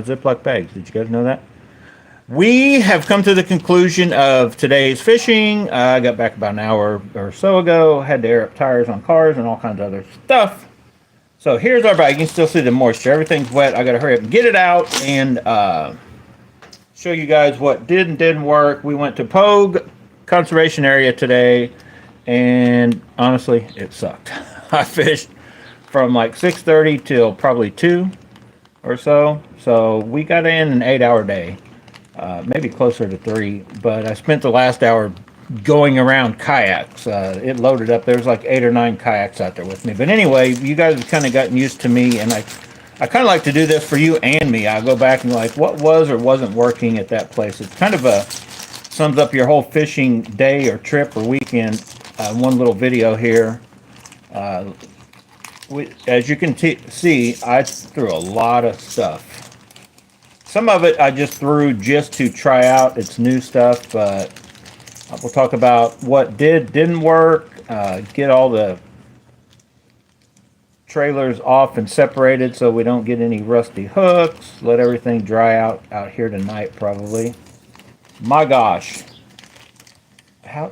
Ziploc bags. Did you guys know that? We have come to the conclusion of today's fishing. I got back about an hour or so ago. Had to air up tires on cars and all kinds of other stuff. So here's our bag. You can still see the moisture. Everything's wet. I got to hurry up and get it out and show you guys what did and didn't work. We went to Poague Conservation Area today, and honestly, it sucked. I fished from like 6:30 till probably 2 or so. So we got in an 8-hour day, maybe closer to 3. But I spent the last hour going around kayaks. It loaded up. There's like 8 or 9 kayaks out there with me. But anyway, you guys have kind of gotten used to me, and I kind of like to do this for you and me. I go back and like what was or wasn't working at that place. It's kind of sums up your whole fishing day or trip or weekend. One little video here. As you can see, I threw a lot of stuff. Some of it I just threw just to try out. It's new stuff, but we'll talk about what didn't work. Get all the trailers off and separated so we don't get any rusty hooks. Let everything dry out here tonight probably. My gosh. How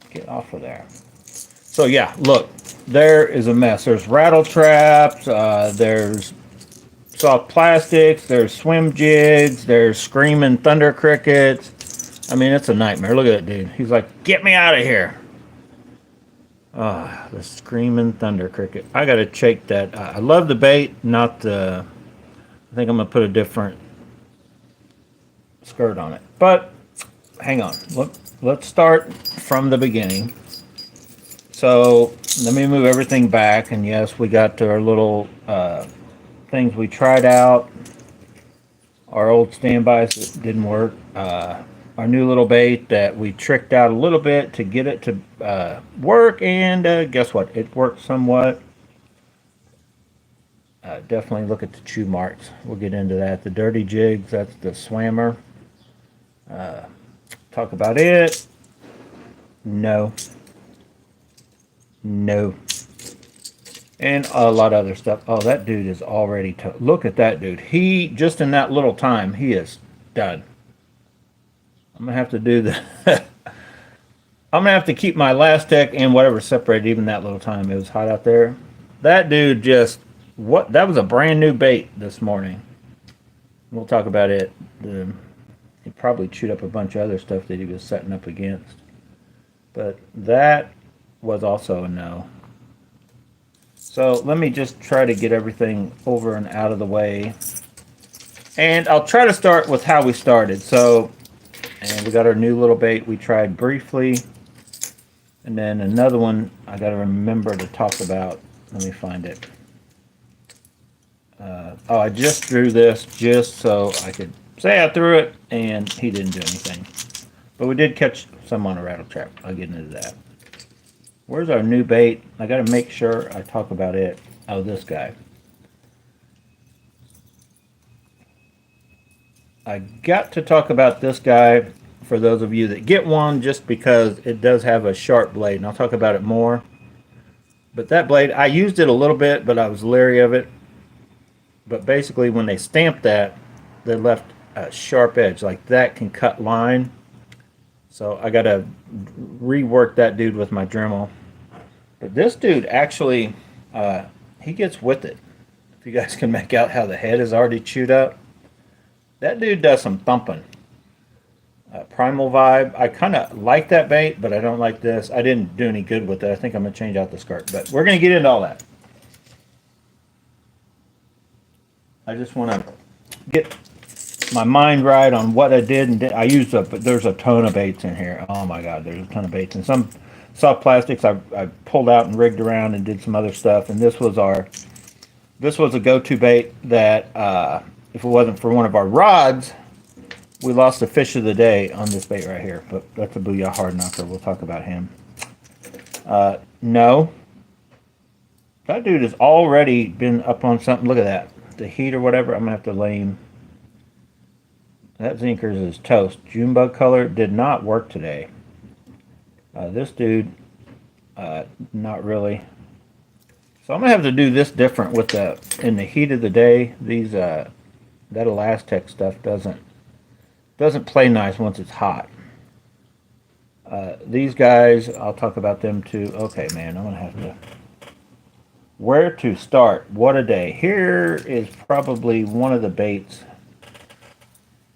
get off of there. So yeah, look, there is a mess. There's rattle traps, there's soft plastics, there's swim jigs, there's screaming thunder crickets. I mean, it's a nightmare. Look at that dude. He's like, get me out of here. The screaming thunder cricket. I gotta shake that. I love the bait, not the. I think I'm gonna put a different skirt on it. But hang on. Let's start from the beginning. So let me move everything back, and yes, we got to our little things we tried out. Our old standbys that didn't work. Our new little bait that we tricked out a little bit to get it to work, and guess what? It worked somewhat. Definitely look at the chew marks. We'll get into that. The dirty jigs, that's the swammer. Talk about it. No. And a lot of other stuff. Oh, that dude is already look at that dude. He just in that little time, he is done. I'm gonna have to do the I'm gonna have to keep my last tech and whatever separated even that little time. It was hot out there. That dude just that was a brand new bait this morning. We'll talk about it. He probably chewed up a bunch of other stuff that he was setting up against. But that was also a no. So let me just try to get everything over and out of the way. And I'll try to start with how we started. So, and we got our new little bait we tried briefly. And then another one I got to remember to talk about. Let me find it. I just drew this just so I could say I threw it, and he didn't do anything. But we did catch some on a rattle trap. I'll get into that. Where's our new bait? I got to make sure I talk about it. Oh, this guy. I got to talk about this guy for those of you that get one, just because it does have a sharp blade, and I'll talk about it more. But that blade, I used it a little bit, but I was leery of it. But basically, when they stamped that, they left a sharp edge. Like that can cut line. So I got to rework that dude with my Dremel. But this dude actually, he gets with it. If you guys can make out how the head is already chewed up. That dude does some thumping. Primal vibe. I kind of like that bait, but I don't like this. I didn't do any good with it. I think I'm going to change out the skirt. But we're going to get into all that. I just want to get my mind right on what I did and I used up, but there's a ton of baits in here. Oh my God, there's a ton of baits, and some soft plastics I pulled out and rigged around and did some other stuff. And this was a go-to bait that if it wasn't for one of our rods, we lost the fish of the day on this bait right here. But that's a Booyah Hard Knocker. We'll talk about him. No, that dude has already been up on something. Look at that, the heat or whatever. I'm gonna have to lame. That Zinker's is toast. June bug color did not work today. This dude, not really. So I'm gonna have to do this different with in the heat of the day. These that Elastec stuff doesn't play nice once it's hot. These guys, I'll talk about them too. Okay, man, I'm gonna have to. Where to start? What a day! Here is probably one of the baits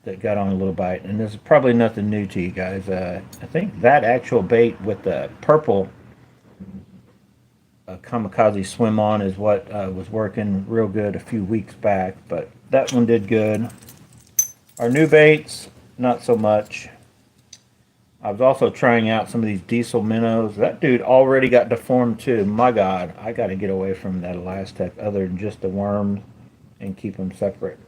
that got on a little bite, and this is probably nothing new to you guys. I think that actual bait with the purple kamikaze swim on is what was working real good a few weeks back, but that one did good. Our new baits, not so much. I was also trying out some of these diesel minnows. That dude already got deformed too. My God, I got to get away from that Elastec other than just the worms and keep them separate.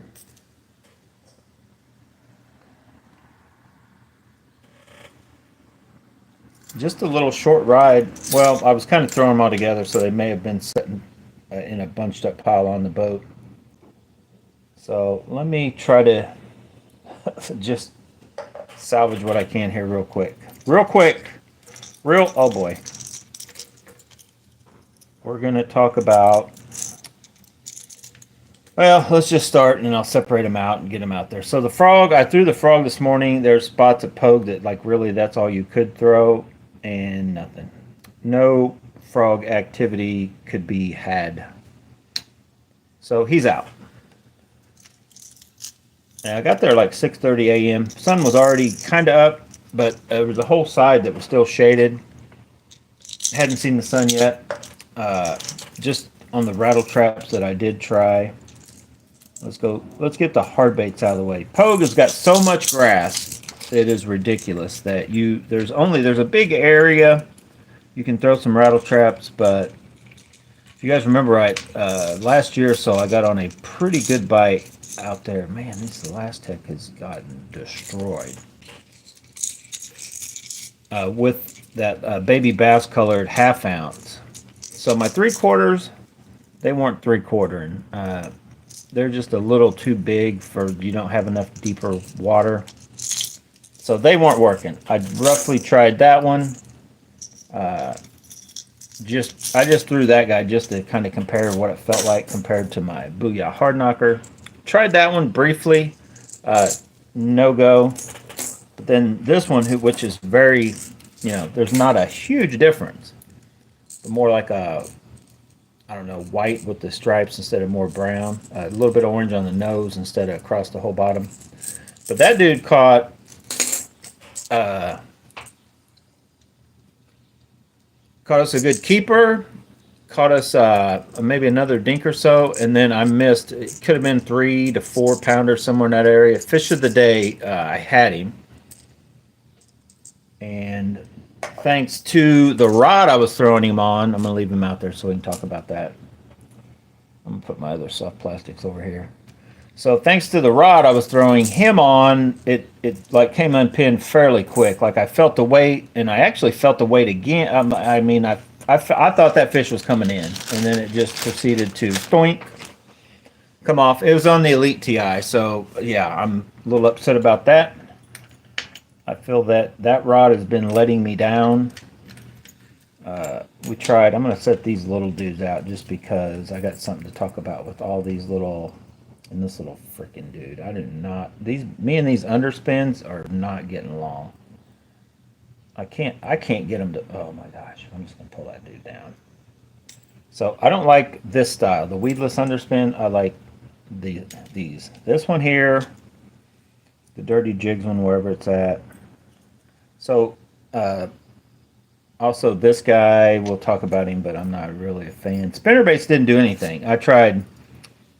Just a little short ride. Well, I was kind of throwing them all together, so they may have been sitting in a bunched up pile on the boat. So let me try to just salvage what I can here real quick. Oh boy. We're going to talk about, well, let's just start and then I'll separate them out and get them out there. So the frog, I threw the frog this morning. There's spots at poague that like really that's all you could throw and nothing. No frog activity could be had. So he's out. And I got there like 6:30 a.m. Sun was already kind of up, but there was a whole side that was still shaded. Hadn't seen the sun yet. Just on the rattle traps that I did try. Let's get the hard baits out of the way. Poague has got so much grass, it is ridiculous that there's a big area you can throw some rattle traps, but if you guys remember right, last year or so I got on a pretty good bite out there. Man, this Elastec has gotten destroyed. With that baby bass colored half ounce. So my 3/4, they weren't 3/4. They're just a little too big for, you don't have enough deeper water. So they weren't working. I roughly tried that one. I just threw that guy just to kind of compare what it felt like compared to my Booyah Hard Knocker. Tried that one briefly. No go. But then this one, which is very, there's not a huge difference. But more like a, I don't know, white with the stripes instead of more brown. A little bit of orange on the nose instead of across the whole bottom. But that dude caught us a good keeper, caught us maybe another dink or so, and then I missed. It could have been 3 to 4 pounder somewhere in that area. Fish of the day, I had him, and thanks to the rod I was throwing him on, I'm gonna leave him out there so we can talk about that. I'm gonna put my other soft plastics over here. So thanks to the rod I was throwing him on, it like came unpinned fairly quick. Like I felt the weight, and I actually felt the weight again. I thought that fish was coming in, and then it just proceeded to stoink, come off. It was on the Elite TI, so yeah, I'm a little upset about that. I feel that rod has been letting me down. We tried. I'm going to set these little dudes out just because I got something to talk about with all these little. And this little freaking dude, me and these underspins are not getting along. I can't get them to, oh my gosh, I'm just going to pull that dude down. So I don't like this style, the weedless underspin. I like these. This one here, the Dirty Jigs one, wherever it's at. So, also this guy, we'll talk about him, but I'm not really a fan. Spinnerbaits didn't do anything. I tried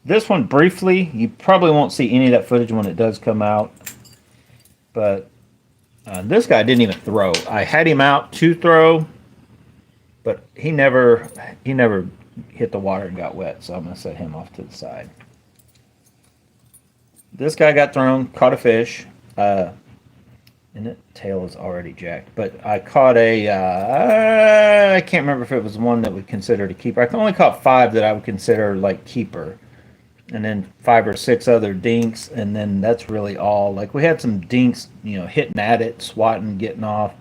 this one briefly. You probably won't see any of that footage when it does come out. But this guy didn't even throw. I had him out to throw, but he never hit the water and got wet. So I'm going to set him off to the side. This guy got thrown, caught a fish. And the tail is already jacked. But I caught I can't remember if it was one that we considered a keeper. I only caught 5 that I would consider like keeper. And then 5 or 6 other dinks, and then that's really all. Like we had some dinks, hitting at it, swatting, getting off.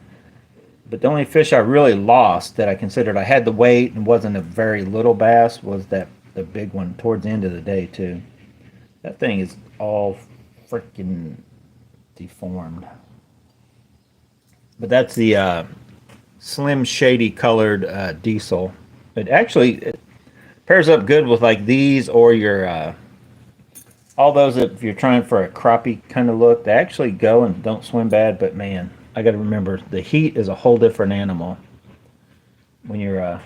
But the only fish I really lost that I considered I had the weight and wasn't a very little bass was the big one towards the end of the day too. That thing is all freaking deformed. But that's the slim shady colored diesel. It pairs up good with like these or your all those that if you're trying for a crappie kind of look. They actually go and don't swim bad, but man, I got to remember the heat is a whole different animal when you're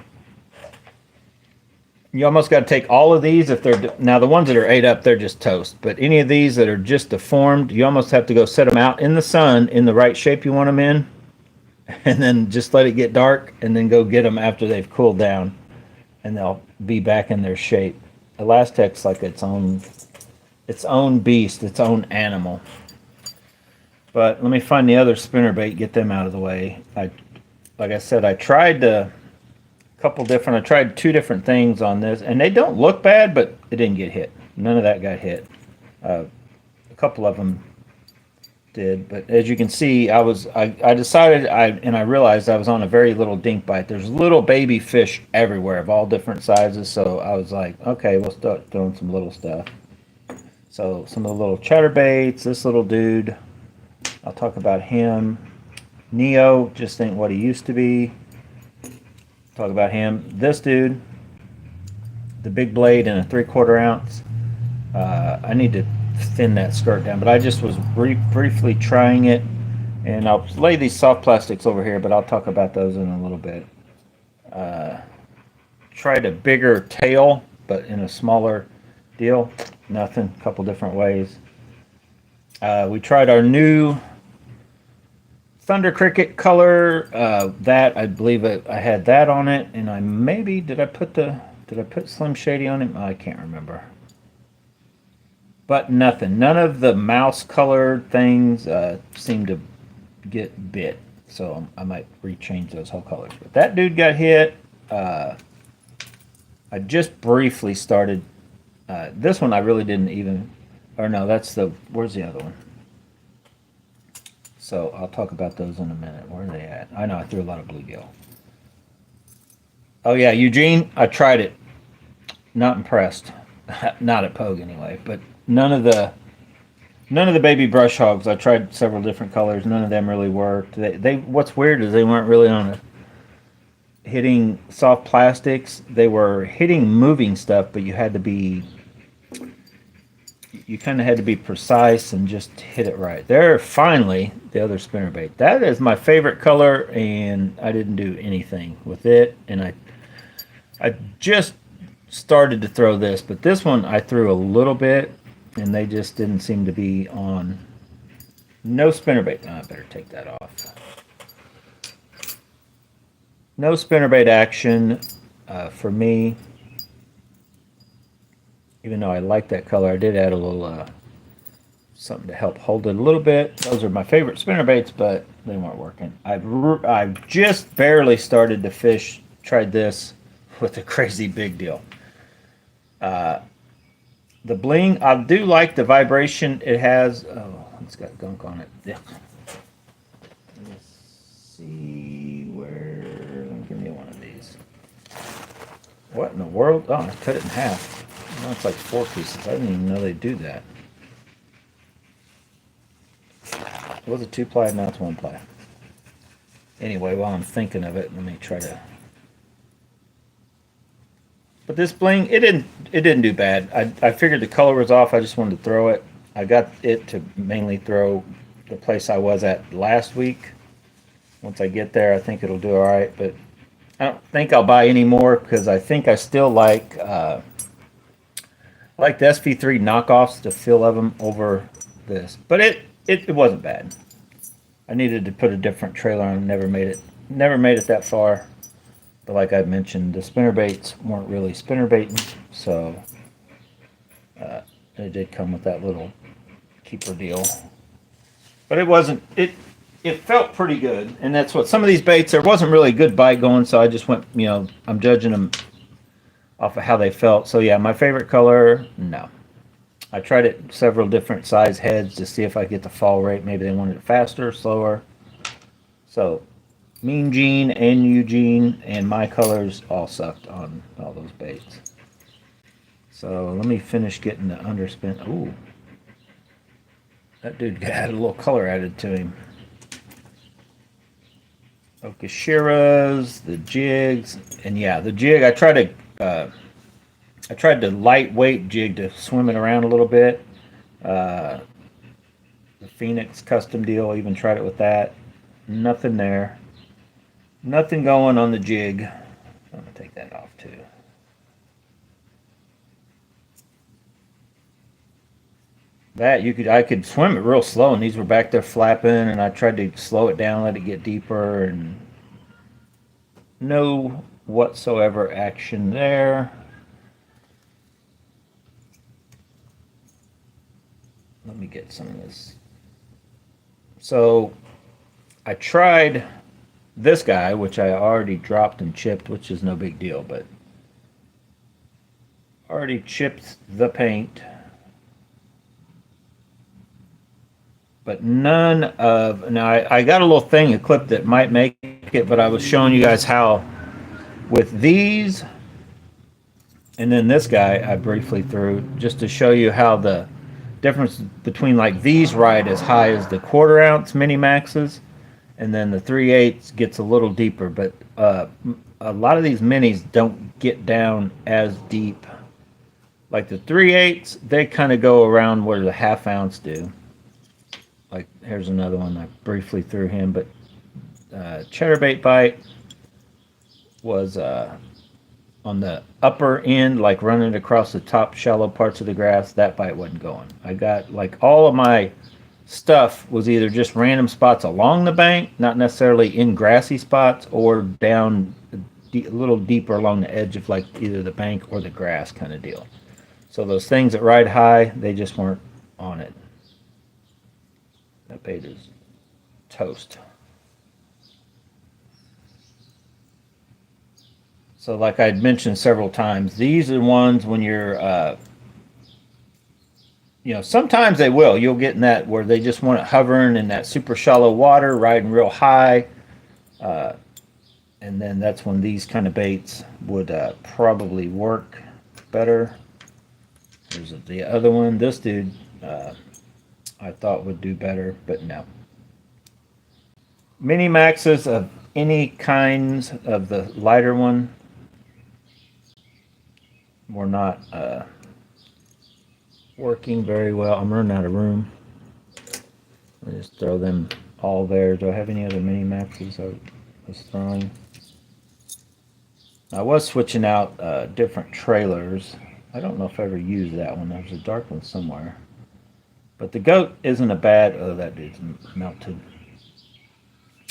you almost got to take all of these if they're now the ones that are ate up, they're just toast, but any of these that are just deformed, you almost have to go set them out in the sun in the right shape you want them in, and then just let it get dark and then go get them after they've cooled down, and they'll be back in their shape. Elastec's like its own beast, its own animal. But let me find the other spinnerbait, get them out of the way. Like I said, I tried I tried two different things on this, and they don't look bad, but it didn't get hit. None of that got hit. A couple of them did, but as you can see, I decided I realized I was on a very little dink bite. There's little baby fish everywhere of all different sizes, so I was like, okay, we'll start throwing some little stuff. So some of the little chatterbaits, this little dude, I'll talk about him. Neo just ain't what he used to be. Talk about him. This dude, the big blade and a 3/4 ounce. I need to thin that skirt down, but I just was briefly trying it, and I'll lay these soft plastics over here, but I'll talk about those in a little bit. Tried a bigger tail, but in a smaller deal. Nothing. A couple different ways. We tried our new Thunder Cricket color. That I believe I had that on it, and did I put Slim Shady on it? I can't remember. But nothing. None of the mouse colored things seemed to get bit, so I might rechange those whole colors. But that dude got hit. I just briefly started. This one I really didn't even. Or no, where's the other one? So I'll talk about those in a minute. Where are they at? I know I threw a lot of bluegill. Oh yeah, Eugene, I tried it. Not impressed. Not at Pogue anyway. But none of the baby brush hogs. I tried several different colors. None of them really worked. They what's weird is they weren't really hitting soft plastics. They were hitting moving stuff, but you kind of had to be precise and just hit it right. There, finally, the other spinnerbait. That is my favorite color, and I didn't do anything with it. And I just started to throw this, but this one I threw a little bit, and they just didn't seem to be on. No spinnerbait. I better take that off. No spinnerbait action for me. Even though I like that color, I did add a little something to help hold it a little bit. Those are my favorite spinnerbaits, but they weren't working. I've just barely started to fish. Tried this with a crazy big deal. The bling, I do like the vibration it has. Oh, it's got gunk on it. Yeah. Let's see where. Give me one of these. What in the world? Oh, I cut it in half. No, it's like 4 pieces. I didn't even know they do that. It was a 2-ply, now it's 1-ply. Anyway, while I'm thinking of it, let me try to. But this bling, it didn't do bad. I figured the color was off. I just wanted to throw it. I got it to mainly throw the place I was at last week. Once I get there, I think it'll do all right. But I don't think I'll buy any more because I think I still like the SV3 knockoffs, the feel of them over this. But it wasn't bad. I needed to put a different trailer on. Never made it that far. But like I mentioned, the spinnerbaits weren't really spinnerbaiting, so it did come with that little keeper deal. But it wasn't. It felt pretty good, and that's what some of these baits. There wasn't really a good bite going, so I just went. I'm judging them off of how they felt. So yeah, my favorite color, no. I tried it several different size heads to see if I get the fall rate. Maybe they wanted it faster, slower. So Mean Gene and Eugene and my colors all sucked on all those baits. So let me finish getting the underspin. Ooh, That dude had a little color added to him. Okashiras, the jigs, and yeah, the jig. I tried to lightweight jig to swim it around a little bit. Uh, the Phoenix custom deal, even tried it with that. Nothing there. Nothing going on the jig. I'm gonna take that off too. That I could swim it real slow, and these were back there flapping, and I tried to slow it down, let it get deeper, and no whatsoever action there. Let me get some of this. So I tried this guy, which I already dropped and chipped, which is no big deal, but already chipped the paint. But none of, now I got a little thing, a clip that might make it, but I was showing you guys how with these, and then this guy I briefly threw, just to show you how the difference between like these ride as high as the 1/4 ounce mini maxes, and then the 3/8 gets a little deeper, but a lot of these minis don't get down as deep. Like the 3/8, they kind of go around where the 1/2 ounce do. Like here's another one I briefly threw him, but chatterbait bite was on the upper end, like running across the top shallow parts of the grass. That bite wasn't going. I got like all of my stuff was either just random spots along the bank, not necessarily in grassy spots, or down a little deeper along the edge of like either the bank or the grass kind of deal. So those things that ride high, they just weren't on it. That bait is toast. So like I'd mentioned several times, these are ones when you're, sometimes they will. You'll get in that where they just want it hovering in that super shallow water, riding real high. And then that's when these kind of baits would probably work better. There's the other one. This dude I thought would do better, but no. Mini maxes of any kinds of the lighter one were not working very well. I'm running out of room. I just throw them all there. Do I have any other mini maxes I was throwing? I was switching out different trailers. I don't know if I ever used that one. There's a dark one somewhere. But the goat isn't a bad... Oh, that dude's melted.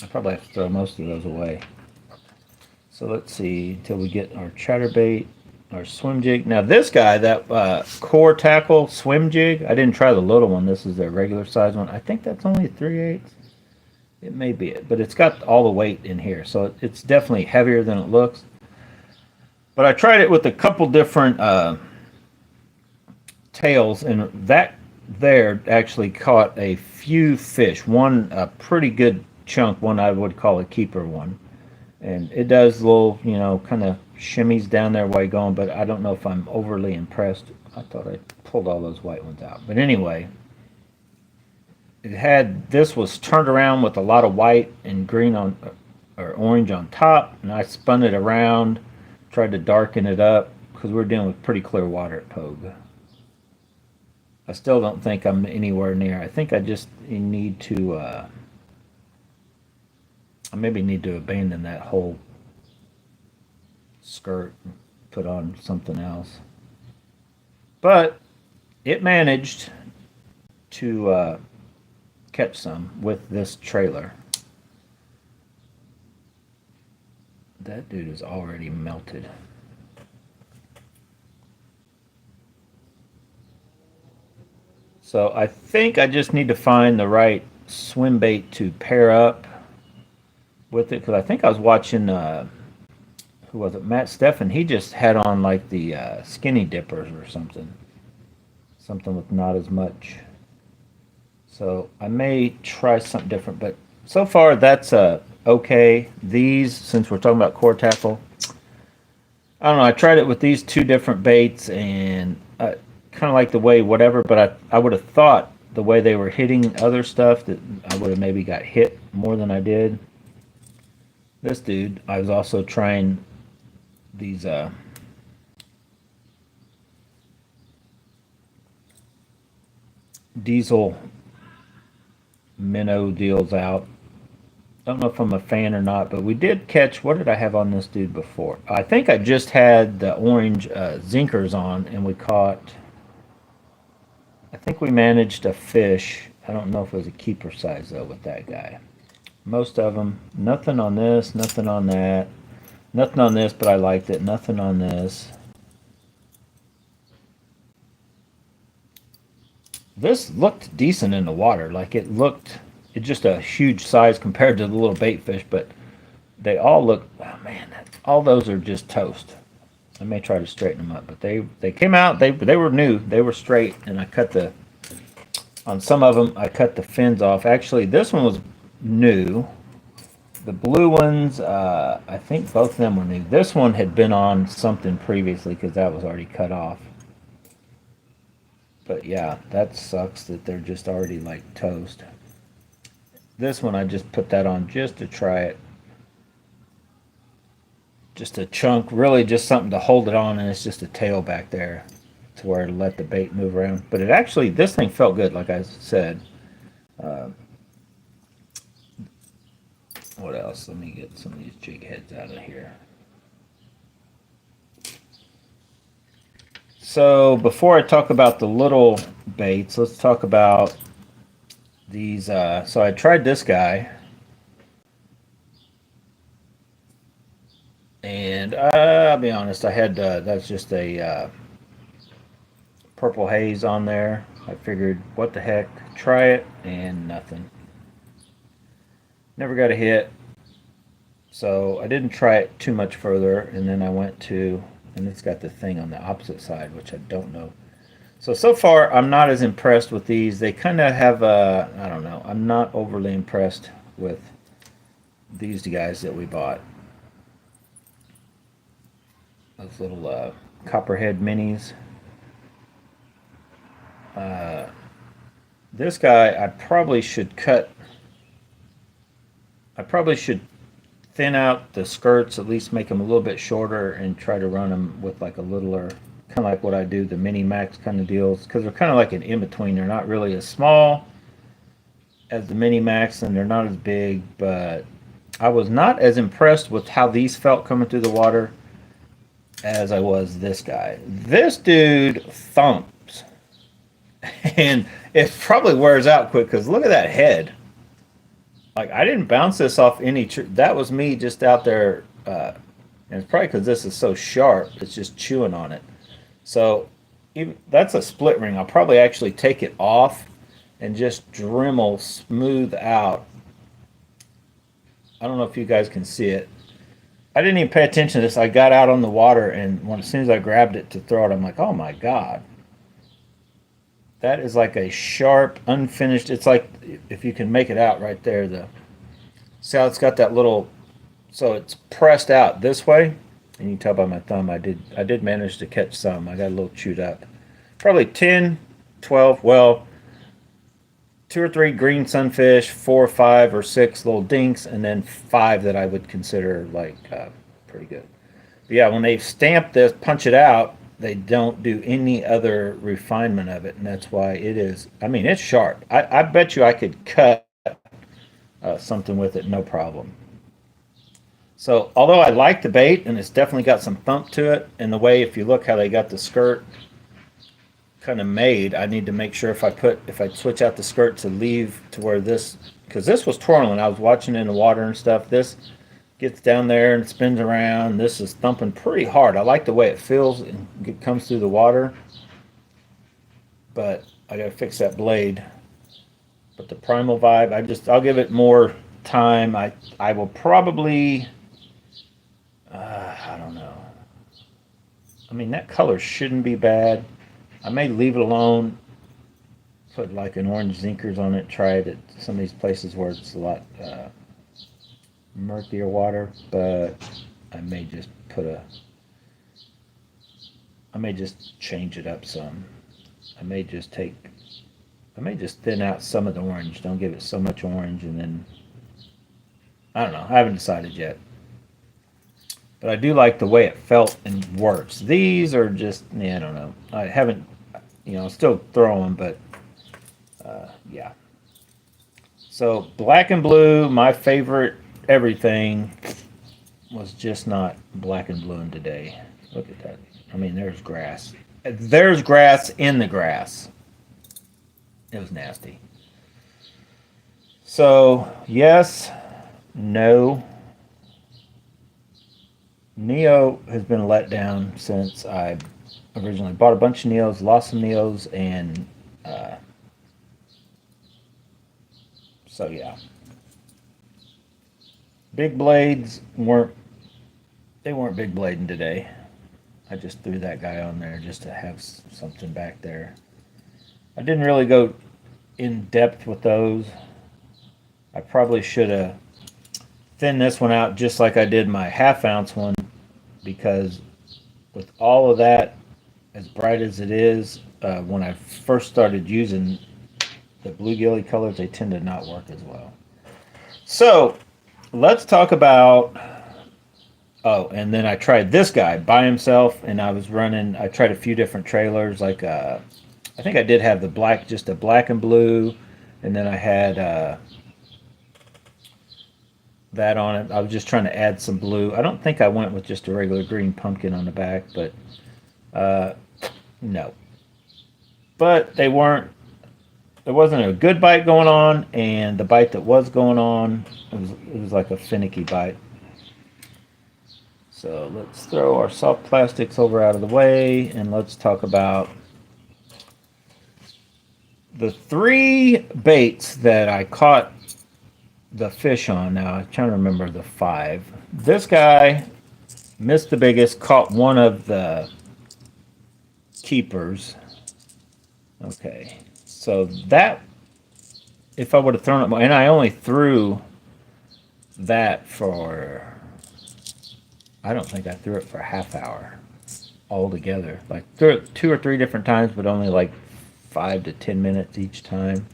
I probably have to throw most of those away. So let's see until we get our chatterbait, our swim jig. Now this guy, that core tackle swim jig, I didn't try the little one. This is their regular size one. I think that's only 3/8. It may be it, but it's got all the weight in here, so it's definitely heavier than it looks. But I tried it with a couple different tails, and that there actually caught a few fish. One a pretty good chunk, one I would call a keeper one, and it does little, kind of shimmies down there while you're going, but I don't know if I'm overly impressed. I thought I pulled all those white ones out, but anyway, this was turned around with a lot of white and green on, or orange on top, and I spun it around, tried to darken it up because we're dealing with pretty clear water at Pogue. I still don't think I'm anywhere near. I think I just need to, I maybe need to abandon that whole skirt and put on something else. But it managed to catch some with this trailer. That dude is already melted. So I think I just need to find the right swim bait to pair up with it, because I think I was watching, who was it, Matt Steffen. He just had on like the skinny dippers or something with not as much. So I may try something different, but so far that's okay. These, since we're talking about core tackle, I don't know, I tried it with these two different baits, and kind of like the way whatever, but I would have thought the way they were hitting other stuff, that I would have maybe got hit more than I did. This dude, I was also trying these diesel minnow deals out. I don't know if I'm a fan or not, but we did catch. What did I have on this dude before? I think I just had the orange zinkers on, and we caught. I think we managed a fish. I don't know if it was a keeper size though with that guy. Most of them, nothing on this, nothing on that, nothing on this, but I liked it. Nothing on this. This looked decent in the water. Like it looked, it's just a huge size compared to the little bait fish, but they all look, oh man, all those are just toast. I may try to straighten them up, but they came out, they were new, they were straight, and I cut the, on some of them, I cut the fins off. Actually, this one was new. The blue ones, I think both of them were new. This one had been on something previously because that was already cut off. But yeah, that sucks that they're just already like toast. This one, I just put that on just to try it. Just a chunk, really just something to hold it on, and it's just a tail back there to where it'll let the bait move around. But it actually, this thing felt good, like I said. What else? Let me get some of these jig heads out of here. So before I talk about the little baits, let's talk about these. So I tried this guy, and I'll be honest, I had that's just a purple haze on there. I figured, what the heck, try it, and nothing. Never got a hit, so I didn't try it too much further, and then I went to, and it's got the thing on the opposite side, which I don't know. So far, I'm not as impressed with these. They kind of have a, I don't know, I'm not overly impressed with these guys that we bought. Those little copperhead minis. This guy, I probably should thin out the skirts, at least make them a little bit shorter, and try to run them with like a littler, kind of like what I do, the mini max kind of deals, because they're kind of like an in between. They're not really as small as the mini max, and they're not as big, but I was not as impressed with how these felt coming through the water as I was this guy. This dude thumps, and it probably wears out quick because look at that head. Like, I didn't bounce this off any that was me just out there, and it's probably because this is so sharp, it's just chewing on it. So even, that's a split ring. I'll probably actually take it off and just Dremel smooth out. I don't know if you guys can see it. I didn't even pay attention to this. I got out on the water, and as soon as I grabbed it to throw it, I'm like, oh my God. That is like a sharp, unfinished. It's like, if you can make it out right there, see how it's got that little, so it's pressed out this way, and you can tell by my thumb, I did manage to catch some. I got a little chewed up. Probably 10, 12, well, 2 or 3 green sunfish, 4 or 5 or 6 little dinks, and then 5 that I would consider like pretty good. But yeah, when they stamp this, punch it out, they don't do any other refinement of it, and that's why it is, I mean, it's sharp. I bet you I could cut something with it, no problem. So although I like the bait, and it's definitely got some thump to it, and the way, if you look how they got the skirt kind of made, I need to make sure if I switch out the skirt to leave to where this, because this was twirling, I was watching it in the water and stuff, this gets down there and spins around. This is thumping pretty hard. I like the way it feels and it comes through the water, but I gotta fix that blade. But the primal vibe, I'll give it more time. I will probably, I don't know. I mean, that color shouldn't be bad. I may leave it alone, put like an orange zinkers on it, try it at some of these places where it's a lot murkier water, but I may just I may just change it up some. I may just take I may just thin out some of the orange. Don't give it so much orange, and then I don't know. I haven't decided yet. But I do like the way it felt and works. These are just, yeah, I don't know. I haven't, still throw them, but yeah. So black and blue, my favorite everything was just not black and blue in today. Look at that. I mean, there's grass. There's grass in the grass. It was nasty. So, yes, no. Neo has been let down since I originally bought a bunch of Neos, lost some Neos, and so yeah. Big blades weren't big blading today. I just threw that guy on there just to have something back there. I didn't really go in depth with those. I probably should have thinned this one out just like I did my half-ounce one, because with all of that, as bright as it is, when I first started using the bluegilly colors, they tend to not work as well. So let's talk about. Oh, and then I tried this guy by himself, and I tried a few different trailers. Like, I think I did have just a black and blue, and then I had that on it. I was just trying to add some blue. I don't think I went with just a regular green pumpkin on the back, but no. But there wasn't a good bite going on, and the bite that was going on, it was like a finicky bite. So let's throw our soft plastics over out of the way, and let's talk about the 3 baits that I caught the fish on. Now I'm trying to remember the 5. This guy missed the biggest, caught one of the keepers. Okay, so that, if I would have thrown it more, and I only threw that for, I don't think I threw it for a half hour altogether. Like, threw it 2 or 3 different times, but only like 5 to 10 minutes each time.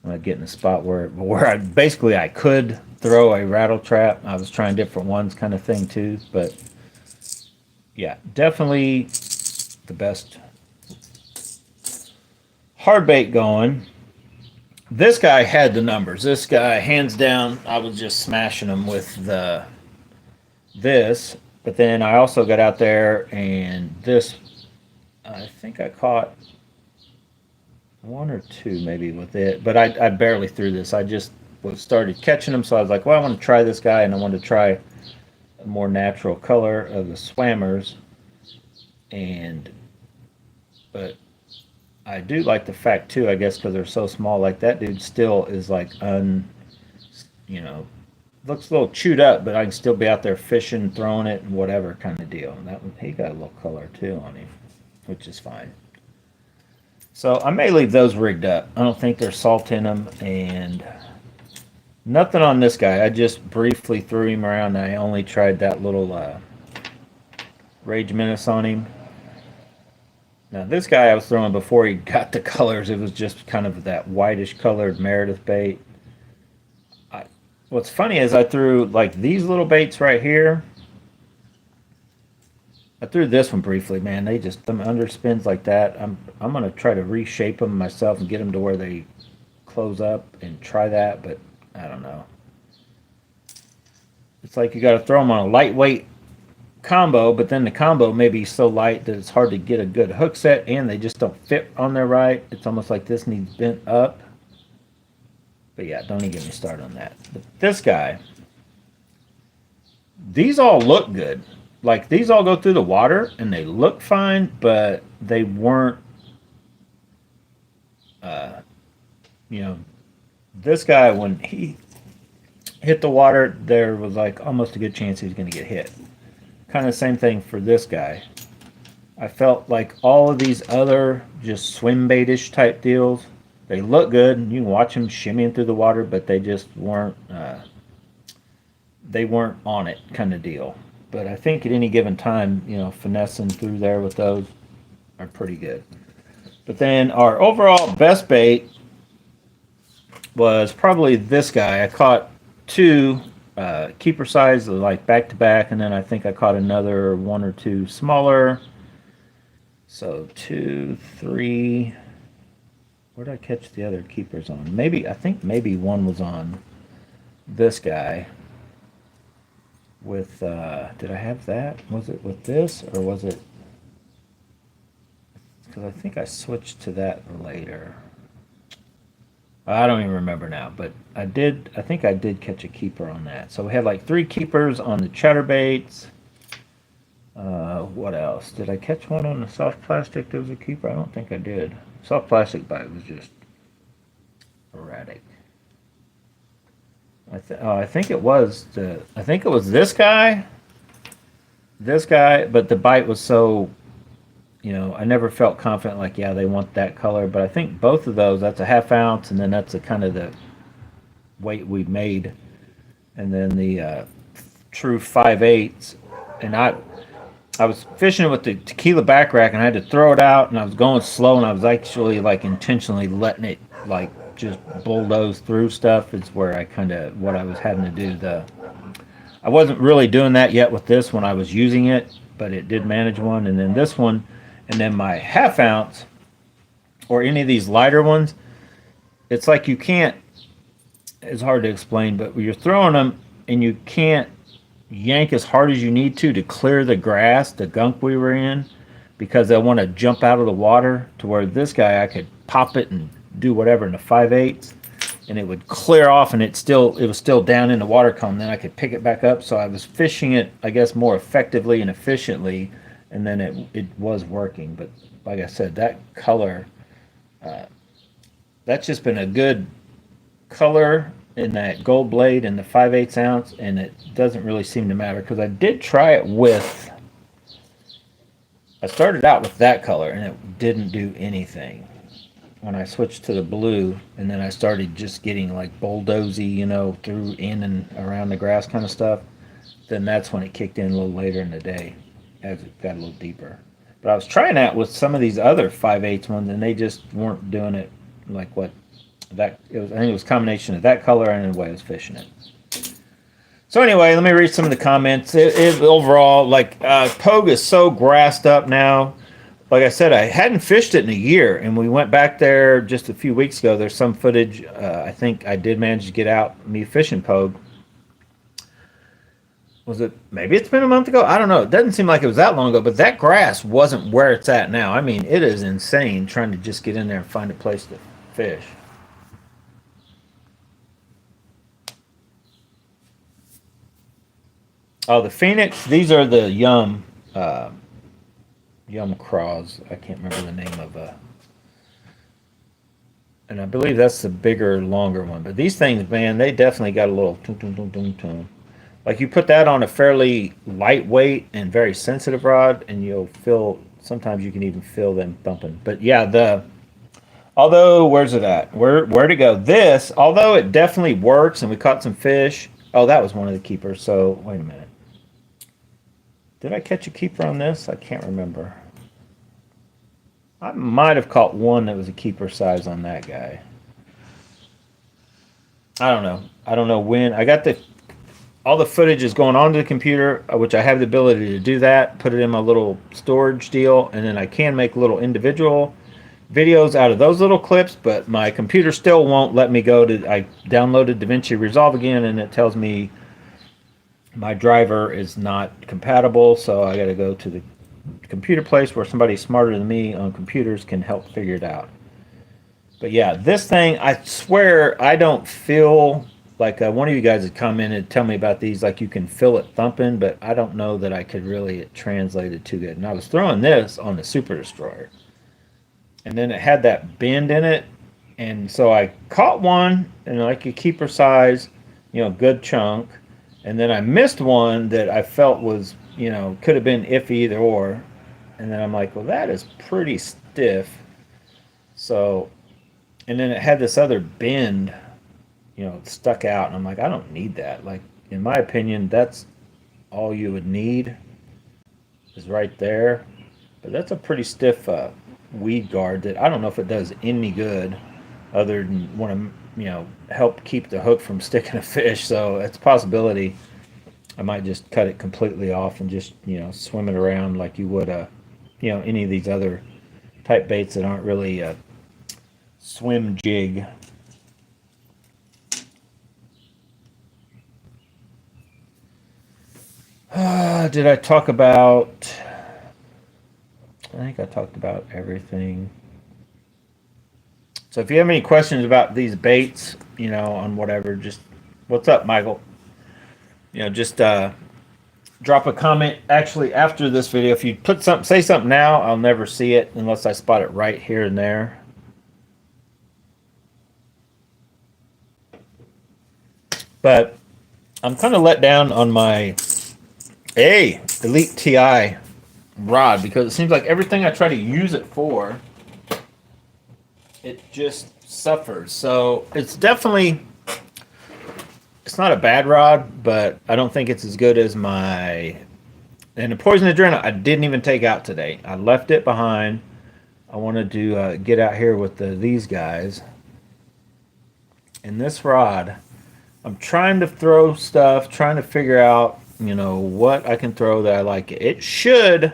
When I get in a spot where I could throw a rattle trap. I was trying different ones, kind of thing too. But yeah, definitely the best hard bait going. This guy had the numbers. This guy, hands down, I was just smashing them with this. But then I also got out there, and this, I think I caught 1 or 2 maybe with it, but I barely threw this. I just started catching them, so I was like, well, I want to try this guy, and I wanted to try a more natural color of the swammers. But I do like the fact too, I guess, because they're so small. Like, that dude still is like looks a little chewed up, but I can still be out there fishing, throwing it, and whatever kind of deal. And he got a little color too on him, which is fine. So I may leave those rigged up. I don't think there's salt in them, and nothing on this guy. I just briefly threw him around, and I only tried that little Rage Menace on him. Now this guy I was throwing before he got the colors. It was just kind of that whitish colored Meredith bait. What's funny is I threw like these little baits right here. I threw this one briefly, man. Them underspins like that. I'm gonna try to reshape them myself and get them to where they close up and try that, but I don't know. It's like you got to throw them on a lightweight combo, but then the combo may be so light that it's hard to get a good hook set, and they just don't fit on there right. It's almost like this needs bent up. But yeah, don't even get me started on that. But this guy, these all look good. Like, these all go through the water, and they look fine, but they weren't, this guy, when he hit the water, there was like almost a good chance he was going to get hit. Kind of the same thing for this guy. I felt like all of these other just swim baitish type deals, they look good, and you can watch them shimmying through the water, but they just weren't, they weren't on it kind of deal. But I think at any given time, finessing through there with those are pretty good. But then our overall best bait was probably this guy. I caught two keeper size, like back to back, and then I think I caught another one or two smaller. So two, three. Where did I catch the other keepers on? Maybe I think maybe one was on this guy. With did I have that? Was it with this or was it? Because I think I switched to that later. I don't even remember now, but I did. I think I did catch a keeper on that. So we had like three keepers on the chatterbaits. What else? Did I catch one on the soft plastic that was a keeper? I don't think I did. Soft plastic bite was just erratic. I think it was I think it was this guy. This guy, but the bite was so, I never felt confident. Like, yeah, they want that color. But I think both of those. That's a half ounce, and then that's a kind of the weight we made, and then the true 5/8. And I was fishing with the tequila back rack, and I had to throw it out, and I was going slow, and I was actually like intentionally letting it like just bulldoze through stuff. Is where I kind of what I was having to do. I wasn't really doing that yet with this when I was using it, but it did manage one, and then this one, and then my half ounce or any of these lighter ones. It's like you can't. It's hard to explain, but you're throwing them and you can't yank as hard as you need to clear the grass, the gunk we were in, because they want to jump out of the water. To where this guy, I could pop it and do whatever in the 5/8, and it would clear off, and it was still down in the water column. Then I could pick it back up. So I was fishing it, I guess, more effectively and efficiently, and then it was working. But like I said, that color, that's just been a good color in that gold blade and the 5/8 ounce, and it doesn't really seem to matter because I did try it with. I started out with that color, and it didn't do anything. When I switched to the blue, and then I started just getting like bulldozy, through in and around the grass kind of stuff, then that's when it kicked in a little later in the day as it got a little deeper. But I was trying that with some of these other 5/8 ones, and they just weren't doing it like what that it was. I think it was a combination of that color and the way I was fishing it. So anyway, let me read some of the comments. Overall, like poague is so grassed up now. Like I said, I hadn't fished it in a year, and we went back there just a few weeks ago. There's some footage. I think I did manage to get out me fishing poague. Was it? Maybe it's been a month ago. I don't know. It doesn't seem like it was that long ago, but that grass wasn't where it's at now. I mean, it is insane trying to just get in there and find a place to fish. Oh, the Phoenix. These are the Yum craws. I can't remember the name of and I believe that's the bigger, longer one. But these things, man, they definitely got a little tum tum tum tum tum. Like you put that on a fairly lightweight and very sensitive rod, and you'll feel. Sometimes you can even feel them bumping. But yeah, although where's it at? Where to go? This, although it definitely works, and we caught some fish. Oh, that was one of the keepers. So wait a minute. Did I catch a keeper on this? I can't remember. I might have caught one that was a keeper size on that guy. I don't know. I don't know when. I got all the footage is going onto the computer, which I have the ability to do that, put it in my little storage deal, and then I can make little individual videos out of those little clips, but my computer still won't let me go to. I downloaded DaVinci Resolve again, and it tells me my driver is not compatible, so I got to go to the computer place where somebody smarter than me on computers can help figure it out. But yeah, this thing, I swear I don't feel like one of you guys had commented and tell me about these, like you can feel it thumping, but I don't know that I could really translate it too good. And I was throwing this on the Super Destroyer, and then it had that bend in it, and so I caught one and like a keeper size, good chunk. And then I missed one that I felt was, could have been iffy either or. And then I'm like, well, that is pretty stiff. So, and then it had this other bend, it stuck out. And I'm like, I don't need that. Like, in my opinion, that's all you would need is right there. But that's a pretty stiff weed guard that I don't know if it does any good other than help keep the hook from sticking a fish. So it's a possibility I might just cut it completely off and just swim it around like you would any of these other type baits that aren't really a swim jig. Did I talk about? I think I talked about everything. So if you have any questions about these baits, on whatever, just what's up, Michael? Just drop a comment. Actually, after this video, if you say something now, I'll never see it unless I spot it right here and there. But I'm kind of let down on my Elite TI rod because it seems like everything I try to use it for, it just suffers. So it's not a bad rod, but I don't think it's as good as my. And the Poison Adrenaline I didn't even take out today. I left it behind. I wanted to get out here with these guys. And this rod, I'm trying to throw stuff, trying to figure out, what I can throw that I like. It should,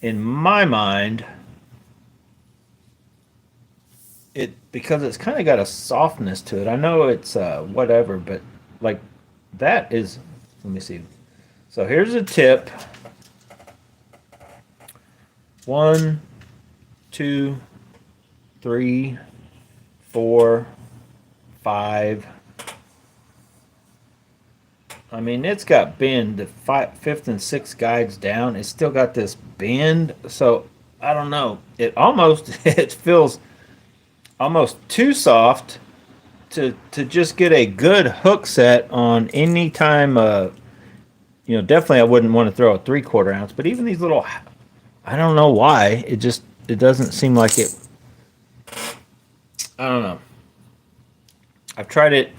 in my mind, because it's kind of got a softness to it. I know it's whatever, but like that is, let me see. So here's a tip. 1, 2, 3, 4, 5. I mean, it's got bend. The 5th and 6th guides down. It's still got this bend. So I don't know. It feels almost too soft to just get a good hook set on any time. Definitely I wouldn't want to throw a 3/4 ounce. But even these little, I don't know why. It doesn't seem like it. I don't know. I've tried it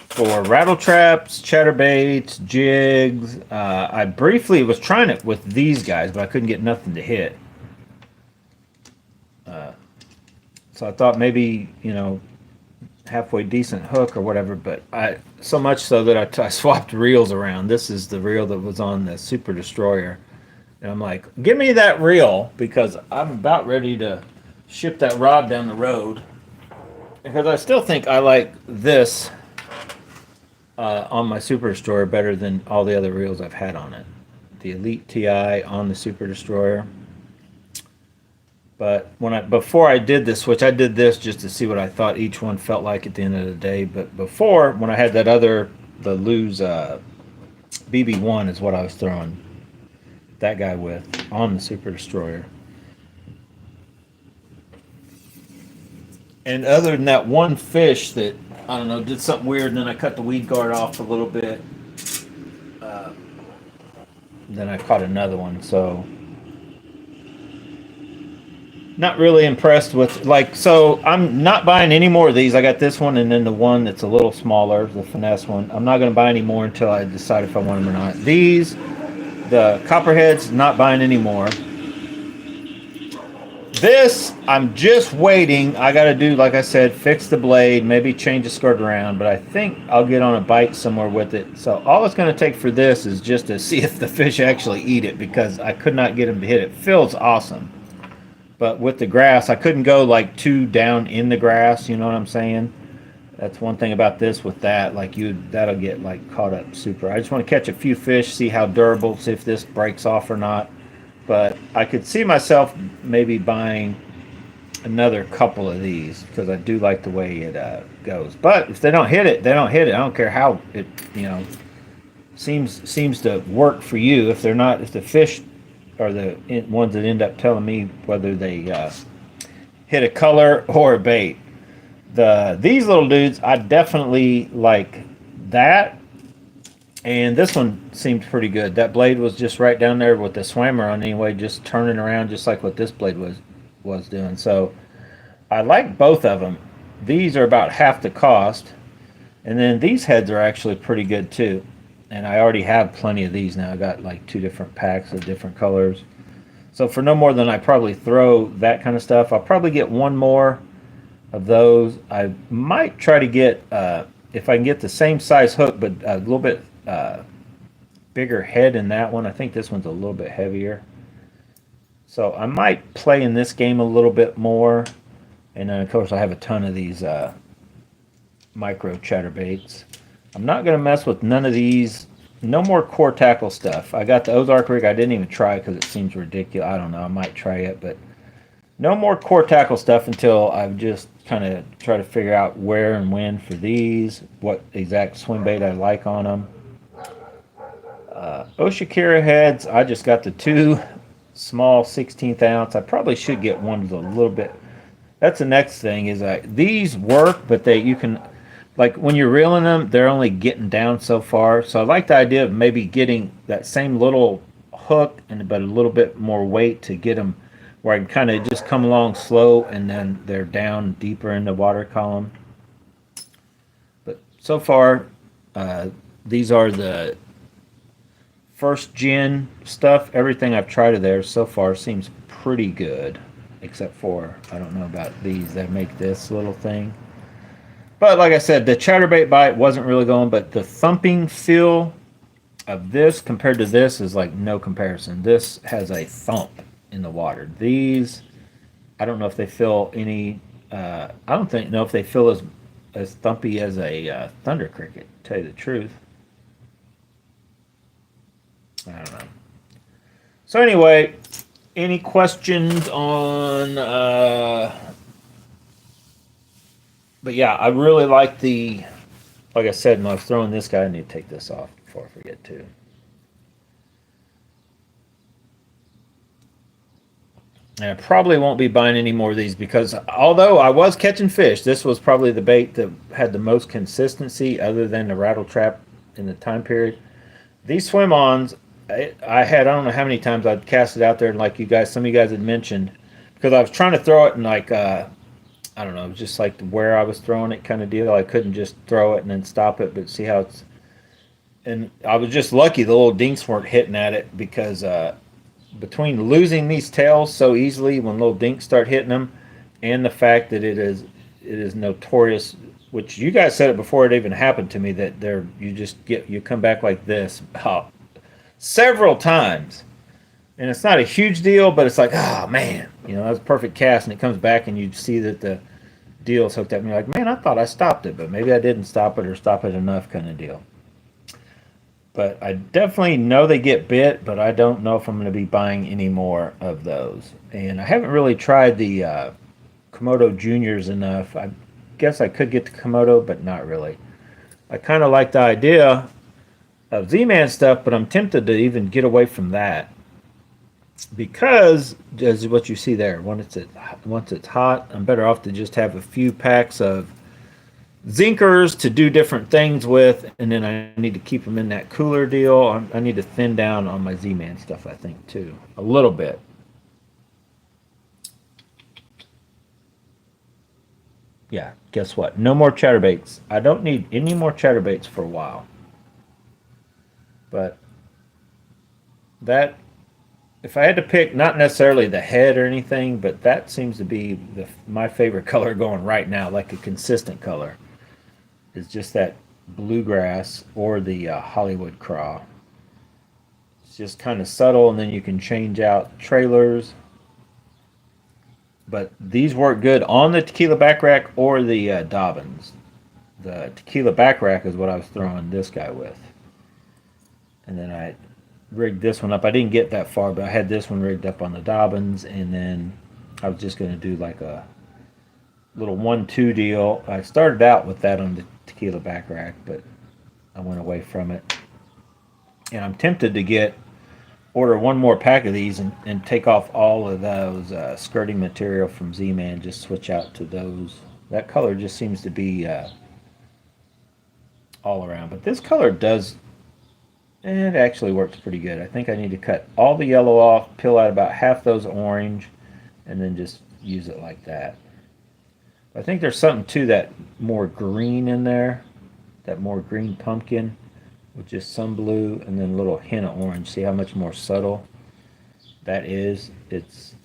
for rattle traps, chatterbaits, jigs. I briefly was trying it with these guys, but I couldn't get nothing to hit. So I thought maybe, halfway decent hook or whatever, but so much so that I swapped reels around. This is the reel that was on the Super Destroyer. And I'm like, give me that reel because I'm about ready to ship that rod down the road. Because I still think I like this on my Super Destroyer better than all the other reels I've had on it. The Elite TI on the Super Destroyer. But before I did this switch, I did this just to see what I thought each one felt like at the end of the day. But before, when I had the Lose BB1 is what I was throwing that guy with on the Super Destroyer. And other than that one fish that, I don't know, did something weird, and then I cut the weed guard off a little bit. Then I caught another one, so not really impressed with, so I'm not buying any more of these. I got this one and then the one that's a little smaller, the finesse one. I'm not going to buy any more until I decide if I want them or not. These, the copperheads, not buying any more. This, I'm just waiting. I got to do, like I said, fix the blade, maybe change the skirt around, but I think I'll get on a bite somewhere with it. So all it's going to take for this is just to see if the fish actually eat it, because I could not get them to hit it. Feels awesome. But with the grass, I couldn't go like too down in the grass, you know what I'm saying? That's one thing about this with that, that'll get like caught up super. I just want to catch a few fish, see how durable, see if this breaks off or not. But I could see myself maybe buying another couple of these because I do like the way it goes. But if they don't hit it, they don't hit it. I don't care how it, seems to work for you. If the fish are the ones that end up telling me whether they hit a color or a bait. These little dudes, I definitely like that. And this one seemed pretty good. That blade was just right down there with the swammer on anyway, just turning around just like what this blade was doing. So I like both of them. These are about half the cost. And then these heads are actually pretty good too. And I already have plenty of these now. I got like 2 different packs of different colors. So for no more than I probably throw that kind of stuff, I'll probably get one more of those. I might try to get, if I can get the same size hook, but a little bit bigger head in that one. I think this one's a little bit heavier. So I might play in this game a little bit more. And then, of course, I have a ton of these micro chatterbaits. I'm not going to mess with none of these. No more core tackle stuff. I got the Ozark rig. I didn't even try because it seems ridiculous. I don't know. I might try it, but no more core tackle stuff until I've just kind of try to figure out where and when for these, what exact swim bait I like on them. Oshikira heads, I just got the two small 16th ounce. I probably should get one that's a little bit. That's the next thing is these work, but you can, like when you're reeling them, they're only getting down so far. So I like the idea of maybe getting that same little hook but a little bit more weight to get them where I can kind of just come along slow and then they're down deeper in the water column. But so far, these are the first gen stuff. Everything I've tried of theirs so far seems pretty good, except for I don't know about these that make this little thing. But like I said, the chatterbait bite wasn't really going, but the thumping feel of this compared to this is like no comparison. This has a thump in the water. These, I don't know if they feel any. I don't know if they feel as thumpy as a thunder cricket. To tell you the truth, I don't know. So anyway, any questions on? But yeah, I really like the. Like I said, when I was throwing this guy, I need to take this off before I forget to. And I probably won't be buying any more of these because although I was catching fish, this was probably the bait that had the most consistency other than the rattle trap in the time period. These swim-ons, I don't know how many times I'd cast it out there, and like some of you guys had mentioned, because I was trying to throw it in like, I don't know, just like where I was throwing it kind of deal. I couldn't just throw it and then stop it, but see how it's, and I was just lucky the little dinks weren't hitting at it because between losing these tails so easily when little dinks start hitting them, and the fact that it is notorious, which you guys said it before it even happened to me, that you come back like this several times, and it's not a huge deal, but it's like, oh man, that's a perfect cast, and it comes back and you see that the deal's hooked up, and you're like, man, I thought I stopped it, but maybe I didn't stop it or stop it enough kind of deal. But I definitely know they get bit, but I don't know if I'm going to be buying any more of those. And I haven't really tried the Komodo Juniors enough. I guess I could get the Komodo, but not really. I kind of like the idea of Z-Man stuff, but I'm tempted to even get away from that. Because, as what you see there, once it's hot, I'm better off to just have a few packs of Zinkers to do different things with, and then I need to keep them in that cooler deal. I need to thin down on my Z-Man stuff, I think, too. A little bit. Yeah, guess what? No more chatterbaits. I don't need any more chatterbaits for a while. But that, if I had to pick, not necessarily the head or anything, but that seems to be my favorite color going right now, like a consistent color, is just that bluegrass or the Hollywood craw. It's just kind of subtle, and then you can change out trailers. But these work good on the tequila back rack or the Dobbins. The tequila back rack is what I was throwing this guy with. And then I rigged this one up. I didn't get that far, but I had this one rigged up on the Dobbins, and then I was just going to do like a little 1-2 deal. I started out with that on the tequila back rack, but I went away from it. And I'm tempted to order one more pack of these and take off all of those skirting material from Z-Man, just switch out to those. That color just seems to be all around. But this color it actually works pretty good. I think I need to cut all the yellow off, peel out about half those orange, and then just use it like that. I think there's something to that more green in there, that more green pumpkin with just some blue and then a little hint of orange. See how much more subtle that is? It's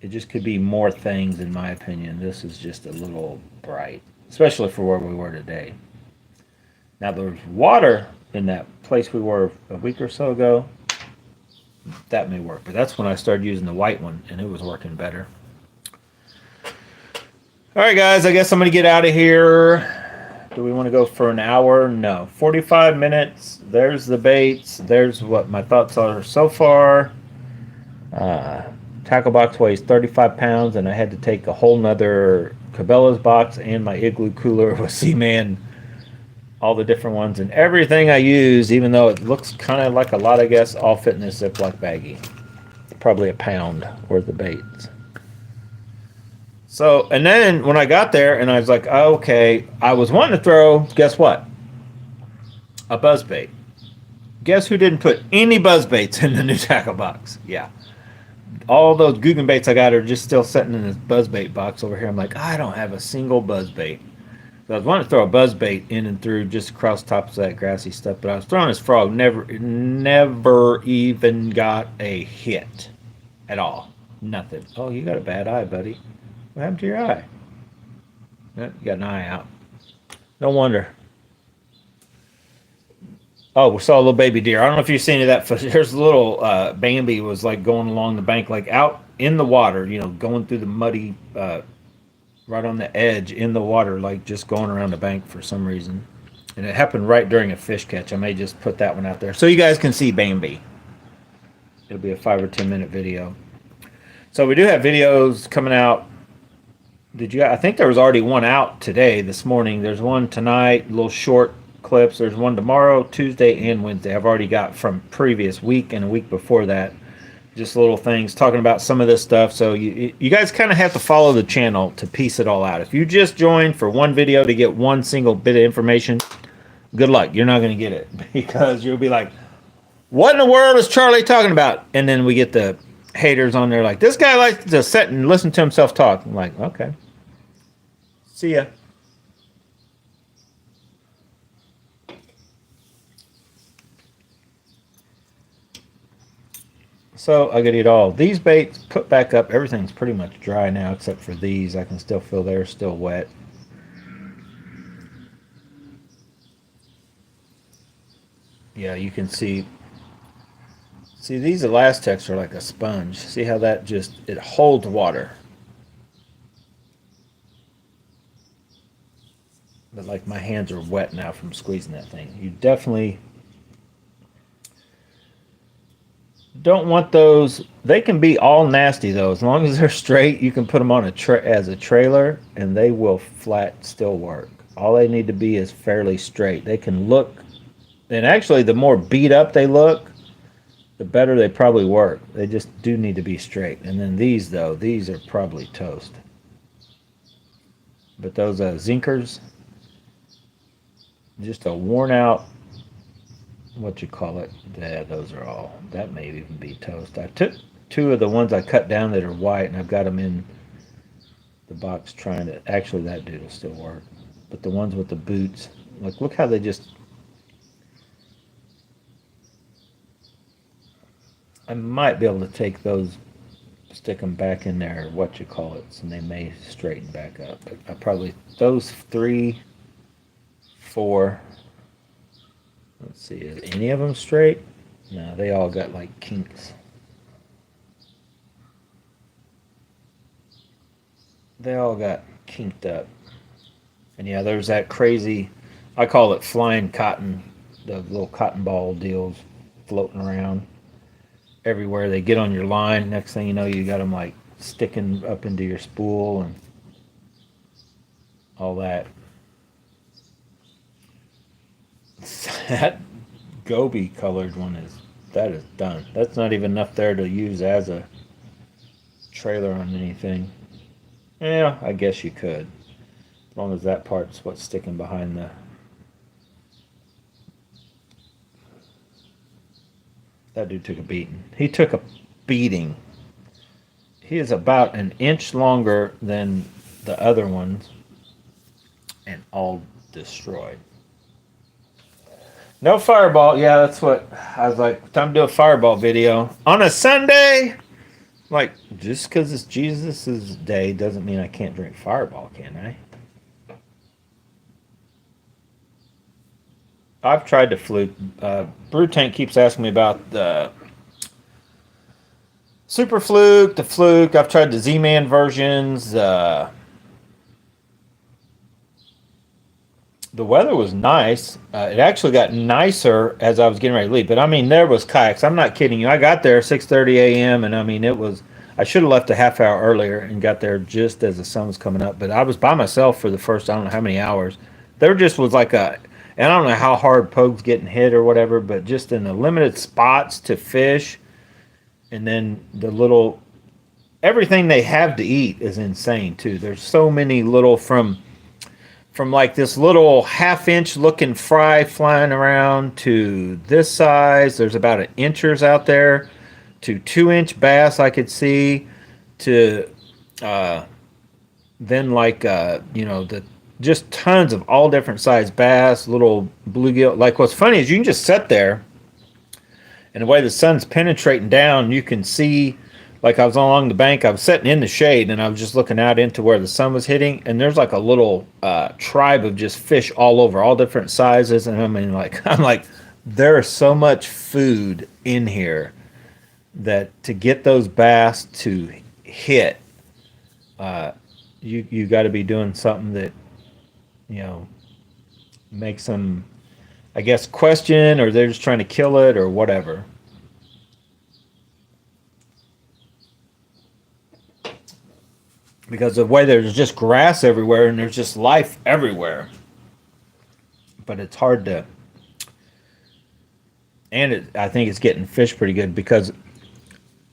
It just could be more things, in my opinion. This is just a little bright, especially for where we were today. Now, there's water in that place we were a week or so ago. That may work, but that's when I started using the white one, and it was working better. All right, guys, I guess I'm going to get out of here. Do we want to go for an hour? No. 45 minutes. There's the baits. There's what my thoughts are so far. Tackle box weighs 35 pounds, and I had to take a whole nother Cabela's box and my igloo cooler with Seaman, all the different ones, and everything I use, even though it looks kind of like a lot, I guess, all fit in this Ziploc baggie. Probably a pound worth of baits. So, and then when I got there and I was like, oh, okay, I was wanting to throw, guess what? A buzzbait. Guess who didn't put any buzzbaits in the new tackle box? Yeah. All those Guggen baits I got are just still sitting in this buzzbait box over here. I'm like, I don't have a single buzzbait. So I was wanting to throw a buzzbait in and through just across tops of that grassy stuff, but I was throwing this frog, never even got a hit at all. Nothing. Oh, you got a bad eye, buddy. What happened to your eye? You got an eye out. No wonder. Oh, we saw a little baby deer. I don't know if you've seen any of that. There's a little Bambi was like going along the bank, like out in the water, going through the muddy, right on the edge in the water, like just going around the bank for some reason. And it happened right during a fish catch. I may just put that one out there so you guys can see Bambi. It'll be a 5 or 10 minute video. So we do have videos coming out. I think there was already one out today, this morning. There's one tonight, little short clips. There's one tomorrow, Tuesday, and Wednesday. I've already got from previous week and a week before that. Just little things talking about some of this stuff. So you guys kind of have to follow the channel to piece it all out. If you just joined for one video to get one single bit of information, good luck. You're not going to get it because you'll be like, what in the world is Charlie talking about? And then we get the haters on there like, this guy likes to sit and listen to himself talk. I'm like, okay. See ya. So I gotta eat all these baits, put back up. Everything's pretty much dry now except for these. I can still feel they're still wet. Yeah, you can see these Elastex are like a sponge. See how that it holds water. But like my hands are wet now from squeezing that thing. You definitely don't want those. They can be all nasty though. As long as they're straight, you can put them on as a trailer and they will flat still work. All they need to be is fairly straight. They can look, and actually the more beat up they look, the better they probably work. They just do need to be straight. And then these though, these are probably toast. But those Zinkers, just a worn out, what you call it, yeah, those are all, that may even be toast. I took two of the ones I cut down that are white and I've got them in the box trying to, actually that dude will still work. But the ones with the boots, like look how they just, I might be able to take those, stick them back in there, what you call it, and they may straighten back up. But I probably, those 3, 4, let's see, is any of them straight? No, they all got like kinks. They all got kinked up. And yeah, there's that crazy, I call it flying cotton, the little cotton ball deals floating around everywhere. They get on your line. Next thing you know, you got them like sticking up into your spool and all that. That Gobi colored one is done. That's not even enough there to use as a trailer on anything. Yeah, I guess you could, as long as that part's what's sticking behind the. That dude took a beating. He took a beating. He is about an inch longer than the other ones, and all destroyed. No fireball. Yeah, that's what I was like. Time to do a fireball video on a Sunday. Like, just because it's Jesus' day doesn't mean I can't drink Fireball, can I? I've tried the Fluke. Brew Tank keeps asking me about the Super Fluke, the Fluke. I've tried the Z-Man versions. The weather was nice. It actually got nicer as I was getting ready to leave. But I mean, there was kayaks. I'm not kidding you. I got there 6:30 a.m. and I mean, it was. I should have left a half hour earlier and got there just as the sun was coming up. But I was by myself for the first I don't know how many hours. There just was like a, and I don't know how hard Pogue's getting hit or whatever, but just in the limited spots to fish, and then the little everything they have to eat is insane too. There's so many little from like this little half-inch looking fry flying around to this size. There's about an inchers out there to 2-inch bass I could see to uh, then like the just tons of all different size bass, little bluegill. Like what's funny is you can just sit there and the way the sun's penetrating down, you can see. Like I was along the bank, I was sitting in the shade, and I was just looking out into where the sun was hitting, and there's like a little tribe of just fish all over, all different sizes, and I mean, like I'm like, there is so much food in here that to get those bass to hit, you got to be doing something that you know makes them, I guess, question, or they're just trying to kill it or whatever. Because the way there's just grass everywhere and there's just life everywhere. But it's hard to, and I think it's getting fish pretty good because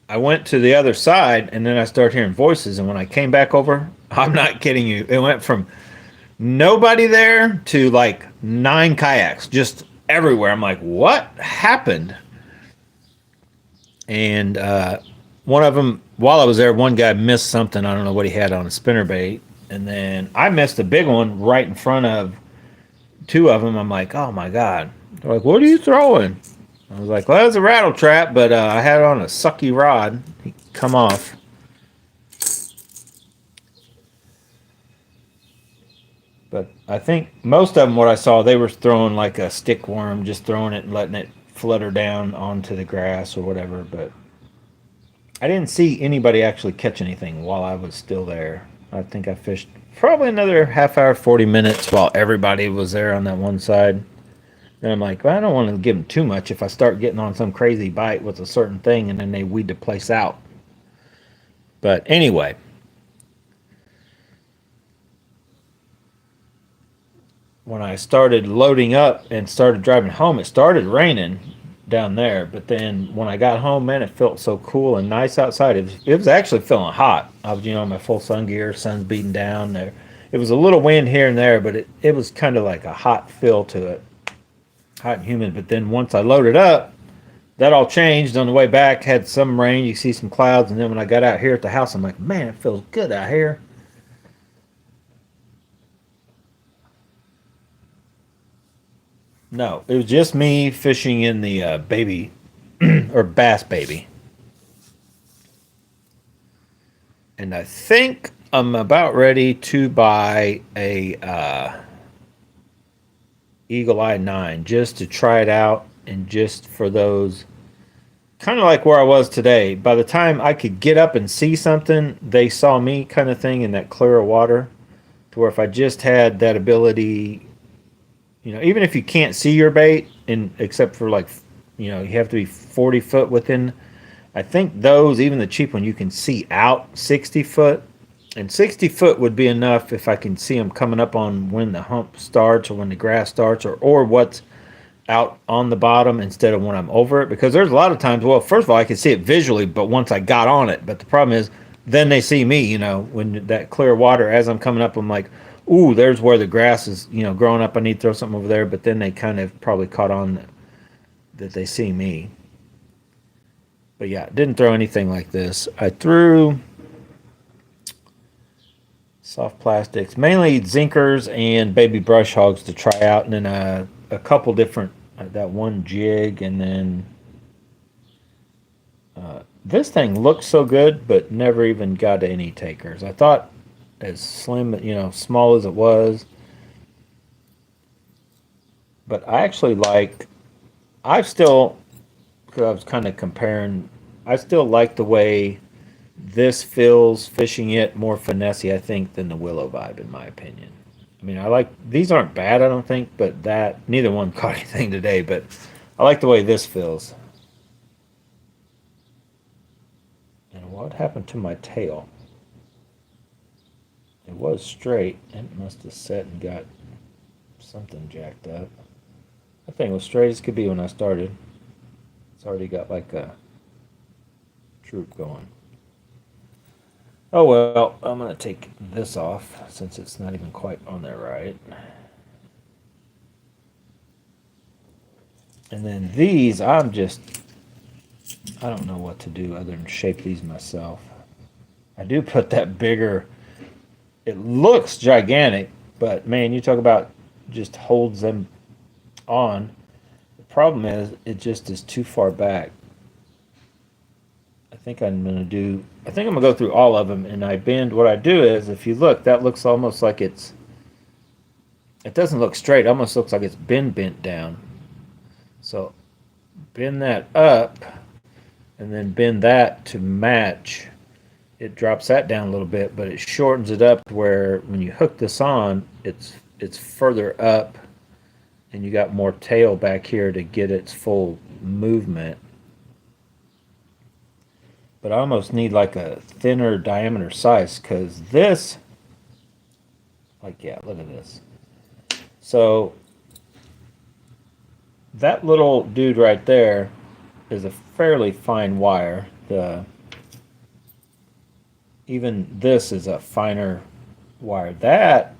I went to the other side and then I started hearing voices. And when I came back over, I'm not kidding you, it went from nobody there to like 9 kayaks just everywhere. I'm like, what happened? And one of them, while I was there, one guy missed something. I don't know what he had on a spinnerbait. And then I missed a big one right in front of 2 of them. I'm like, oh my God. They're like, what are you throwing? I was like, well, it's a rattle trap, but I had it on a sucky rod. He come off. But I think most of them, what I saw, they were throwing like a stick worm, just throwing it and letting it flutter down onto the grass or whatever. But I didn't see anybody actually catch anything while I was still there. I think I fished probably another half hour, 40 minutes while everybody was there on that one side. And I'm like, well, I don't want to give them too much if I start getting on some crazy bite with a certain thing and then they weed the place out. But anyway, when I started loading up and started driving home, it started raining down there. But then when I got home, man, it felt so cool and nice outside. It was actually feeling hot. I was, in my full sun gear, sun's beating down there. It was a little wind here and there, but it was kind of like a hot feel to it, hot and humid. But then once I loaded up, that all changed on the way back. Had some rain, you see some clouds, and then when I got out here at the house, I'm like, man, it feels good out here. No, it was just me fishing in the baby or bass baby. And I think I'm about ready to buy a Eagle Eye 9 just to try it out and just for those kind of like where I was today. By the time I could get up and see something, they saw me kind of thing in that clearer water. To where if I just had that ability, even if you can't see your bait, and except for like, you have to be 40 foot within. I think those, even the cheap one, you can see out 60 foot. And 60 foot would be enough if I can see them coming up on when the hump starts or when the grass starts or what's out on the bottom instead of when I'm over it. Because there's a lot of times, well, first of all, I can see it visually, but once I got on it. But the problem is, then they see me, when that clear water, as I'm coming up, I'm like, ooh, there's where the grass is, growing up. I need to throw something over there. But then they kind of probably caught on that they see me. But yeah, didn't throw anything like this. I threw soft plastics, mainly zinkers and baby brush hogs to try out, and then a couple different, that one jig, and then this thing looked so good, but never even got any takers. I thought as slim, small as it was, but I actually like, I still, because I was kind of comparing, I still like the way this feels fishing it more finessey, I think, than the Willow Vibe, in my opinion. I mean, I like, these aren't bad, I don't think, but neither one caught anything today, but I like the way this feels. And what happened to my tail? It was straight. It must have set and got something jacked up. That thing was straight as could be when I started. It's already got like a droop going. Oh well, I'm going to take this off since it's not even quite on there right. And then these, I don't know what to do other than shape these myself. I do put that bigger, it looks gigantic, but man, you talk about just holds them on. The problem is it just is too far back. I think I'm going to go through all of them, and I bend. What I do is, if you look, that looks almost like it doesn't look straight. It almost looks like it's been bent down. So bend that up and then bend that to match. It drops that down a little bit, but it shortens it up to where when you hook this on, it's further up and you got more tail back here to get its full movement. But I almost need like a thinner diameter size because this, like, yeah, look at this. So that little dude right there is a fairly fine wire. Even this is a finer wire. That,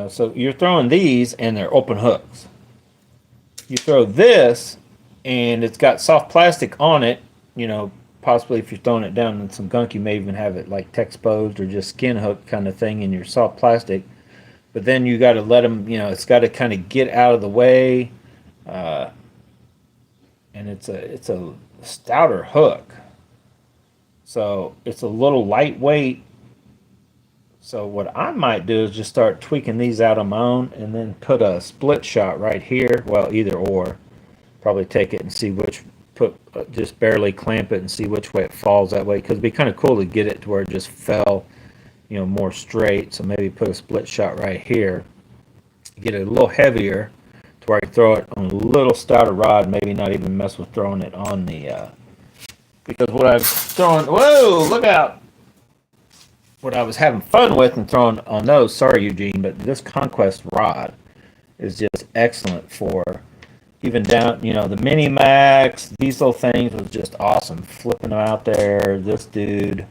so you're throwing these and they're open hooks. You throw this and it's got soft plastic on it, possibly if you're throwing it down in some gunk, you may even have it like Texposed or just skin hook kind of thing in your soft plastic. But then you got to let them, it's got to kind of get out of the way. And it's a stouter hook. So it's a little lightweight. So what I might do is just start tweaking these out on my own and then put a split shot right here. Well, either or. Probably take it and see just barely clamp it and see which way it falls that way. Because it'd be kind of cool to get it to where it just fell, more straight. So maybe put a split shot right here. Get it a little heavier to where I can throw it on a little stouter rod. Maybe not even mess with throwing it on the... because what I've thrown... Whoa, look out! What I was having fun with and throwing on those, sorry Eugene, but this Conquest rod is just excellent for even down, the Mini Max, these little things was just awesome. Flipping them out there, this dude,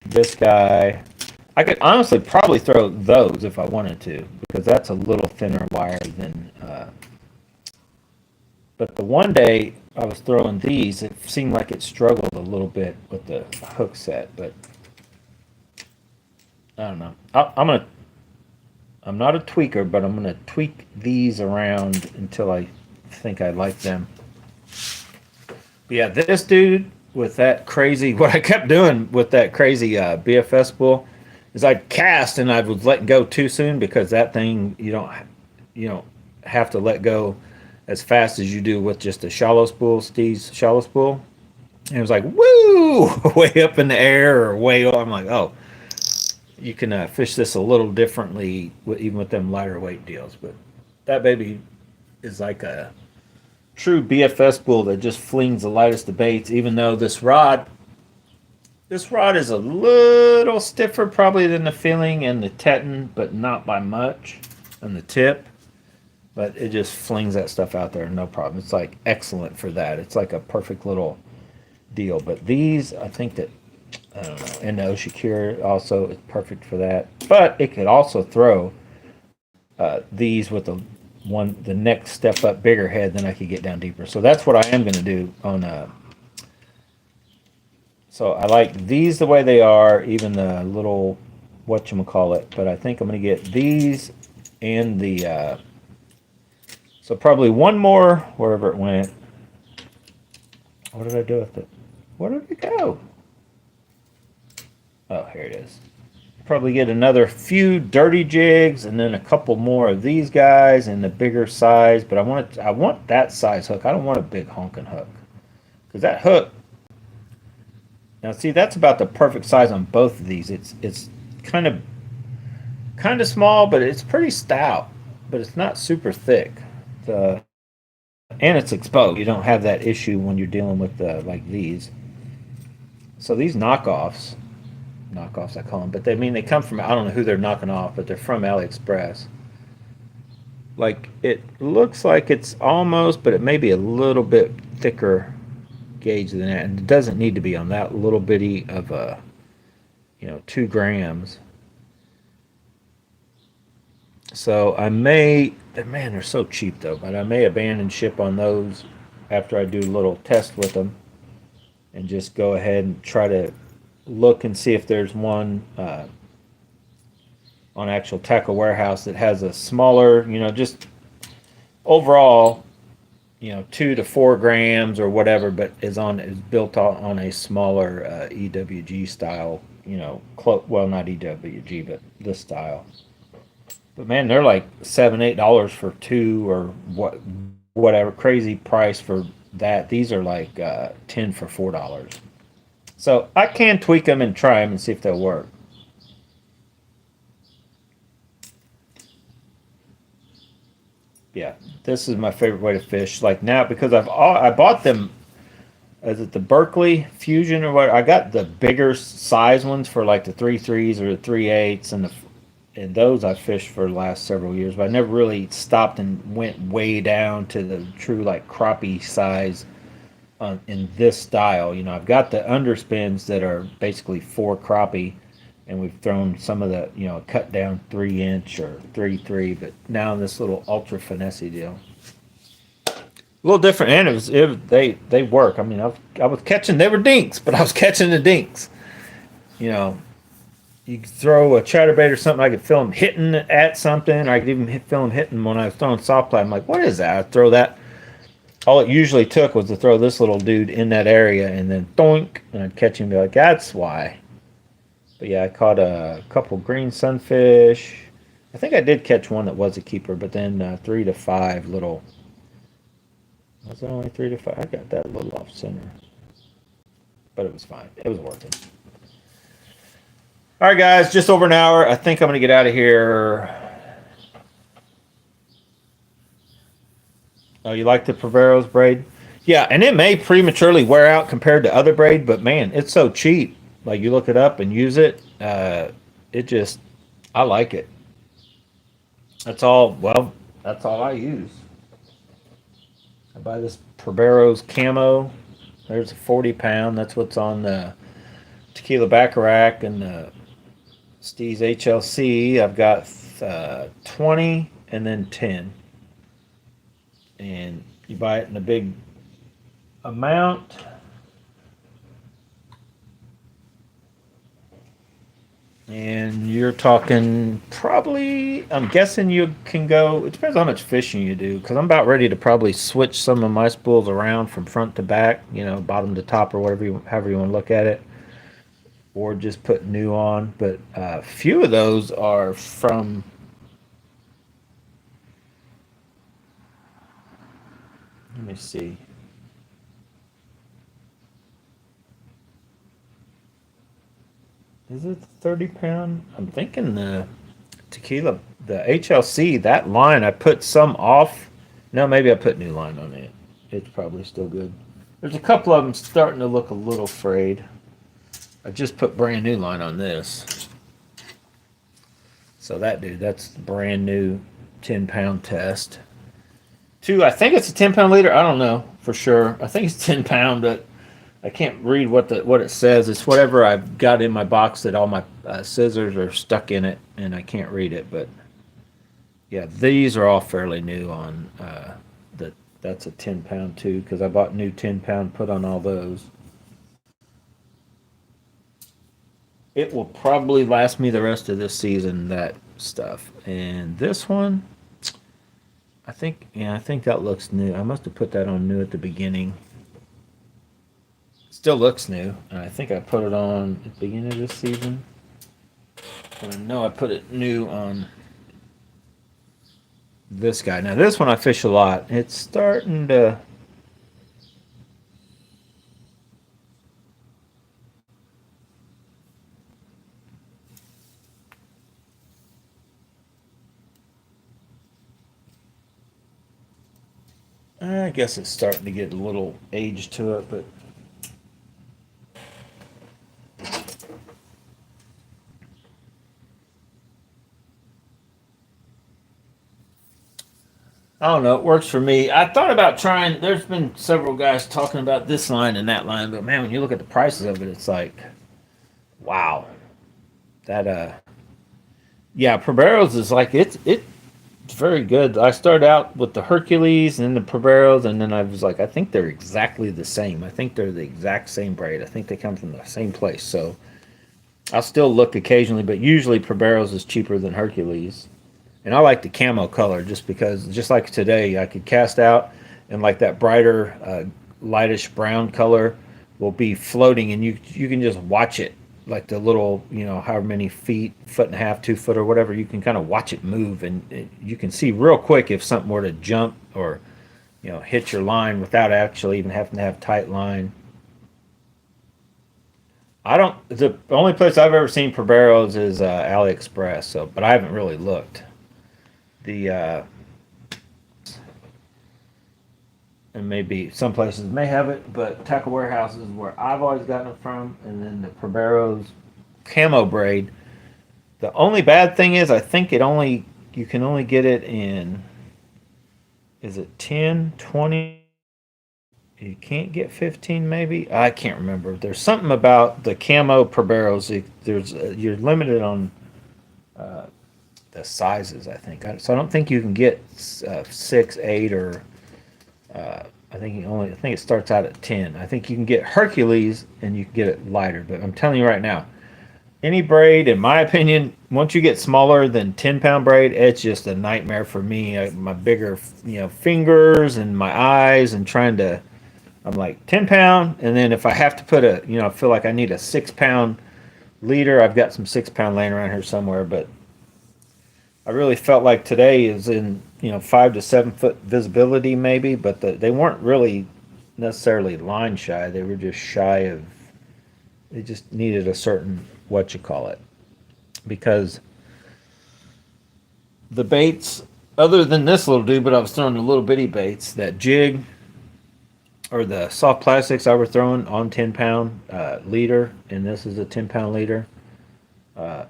this guy. I could honestly probably throw those if I wanted to, because that's a little thinner wire than, but the one day I was throwing these, it seemed like it struggled a little bit with the hook set, but I don't know. I'm not a tweaker, but I'm going to tweak these around until I think I like them. But yeah, this dude with that crazy, what I kept doing with that crazy BFS spool is I'd cast and I was letting go too soon, because that thing, you don't have to let go as fast as you do with just a shallow spool, Steve's shallow spool. And it was like, woo, way up in the air or way up. I'm like, oh. You can fish this a little differently, even with them lighter weight deals. But that baby is like a true BFS spool that just flings the lightest of baits. Even though this rod is a little stiffer probably than the Feeling and the Teton, but not by much on the tip. But it just flings that stuff out there, no problem. It's like excellent for that. It's like a perfect little deal. But these, I think that, I don't know, and the Oshikura also is perfect for that. But it could also throw these with the next step up bigger head, then I could get down deeper. So that's what I am going to do on. So I like these the way they are, even the little whatchamacallit. But I think I'm going to get these and the. So probably one more wherever it went. What did I do with it? Where did it go? Oh, here it is. Probably get another few dirty jigs and then a couple more of these guys in the bigger size. But I want that size hook. I don't want a big honking hook because that hook. Now, see, that's about the perfect size on both of these. It's kind of small, but it's pretty stout. But it's not super thick. The and it's exposed. You don't have that issue when you're dealing with like these. So these knockoffs I call them, but they come from, I don't know who they're knocking off, but they're from AliExpress. Like it looks like it's almost, but it may be a little bit thicker gauge than that, and it doesn't need to be on that little bitty of a 2 grams. So I may, man, they're so cheap though, but I may abandon ship on those after I do a little test with them and just go ahead and try to look and see if there's one on actual Tackle Warehouse that has a smaller, just overall, 2 to 4 grams or whatever, but is built on a smaller EWG style, well, not EWG, but this style. But man, they're like $7-8 for two, or whatever crazy price for that. These are like 10 for $4. So I can tweak them and try them and see if they'll work. Yeah, this is my favorite way to fish. Like now, because I bought them. Is it the Berkeley Fusion or what? I got the bigger size ones for like the 3.3s or the 3.8s, and those I fished for the last several years. But I never really stopped and went way down to the true like crappie size in this style. I've got the underspins that are basically 4 crappie, and we've thrown some of the cut down 3-inch or 3.3, but now in this little ultra finesse deal. A little different, and they work. I mean, I was catching, they were dinks, but I was catching the dinks. You know, you could throw a chatterbait or something, I could feel them hitting at something, or I could even feel them hitting when I was throwing soft play. I'm like, what is that? I throw that. All it usually took was to throw this little dude in that area, and then doink, and I'd catch him and be like, that's why. But yeah, I caught a couple green sunfish. I think I did catch one that was a keeper, but then 3 to 5 little. Was it only 3 to 5? I got that a little off center, but it was fine. It was working. All right, guys, just over an hour. I think I'm going to get out of here. Oh, you like the Priveros braid? Yeah, and it may prematurely wear out compared to other braid, but man, it's so cheap. Like you look it up and use it. I like it. That's all. Well, that's all I use. I buy this Priveros camo. There's a 40 pound. That's what's on the Tequila Baccarat and the Steve's HLC. I've got 20 and then 10. And you buy it in a big amount. And you're talking probably, I'm guessing you can go, it depends on how much fishing you do, because I'm about ready to probably switch some of my spools around from front to back, bottom to top or whatever however you want to look at it, or just put new on. But a few of those are from, let me see. Is it 30 pound? I'm thinking the tequila, the HLC, that line, I put some off. No, maybe I put new line on it. It's probably still good. There's a couple of them starting to look a little frayed. I just put brand new line on this. So that's brand new 10 pound test. I think it's a 10 pound leader. I don't know for sure. I think it's 10 pound, but I can't read what it says. It's whatever I've got in my box that all my scissors are stuck in it, and I can't read it. But yeah, these are all fairly new on that's a 10 pound too, because I bought new 10 pound, put on all those. It will probably last me the rest of this season, that stuff. And this one, I think that looks new. I must have put that on new at the beginning. Still looks new, and I think I put it on at the beginning of this season. And I know I put it new on this guy. Now this one I fish a lot. It's starting to. I guess it's starting to get a little age to it, but I don't know. It works for me. I thought about trying. There's been several guys talking about this line and that line, but man, when you look at the prices of it, it's like, wow, that yeah, Proberos is like it's very good. I started out with the Hercules and then the Proberos, and then I was like, I think they're exactly the same. I think they're the exact same braid. I think they come from the same place. So I'll still look occasionally, but usually Proberos is cheaper than Hercules. And I like the camo color just because, just like today, I could cast out and like that brighter, lightish brown color will be floating, and you can just watch it like the little, however many feet, foot and a half, 2 foot or whatever. You can kind of watch it move, and you can see real quick if something were to jump or hit your line without actually even having to have tight line. I don't. The only place I've ever seen Proberos is AliExpress. So, but I haven't really looked. The and maybe some places may have it, but Tackle Warehouse is where I've always gotten it from, and then the Proberos camo braid. The only bad thing is I think you can only get it in, is it 10, 20? You can't get 15 maybe? I can't remember. There's something about the camo Proberos. There's you're limited on uh, the sizes, I think. So I don't think you can get 6, 8, or I think it starts out at 10. I think you can get Hercules and you can get it lighter. But I'm telling you right now, any braid, in my opinion, once you get smaller than 10-pound braid, it's just a nightmare for me. My bigger, fingers and my eyes, and trying to. I'm like 10-pound, and then if I have to put I feel like I need a 6-pound leader. I've got some 6-pound laying around here somewhere, but I really felt like today is in 5 to 7 foot visibility maybe, but they weren't really necessarily line shy. They were just shy of. They just needed a certain what you call it, because the baits, other than this little dude, but I was throwing the little bitty baits, that jig or the soft plastics I was throwing on 10-pound leader, and this is a 10-pound leader. Uh,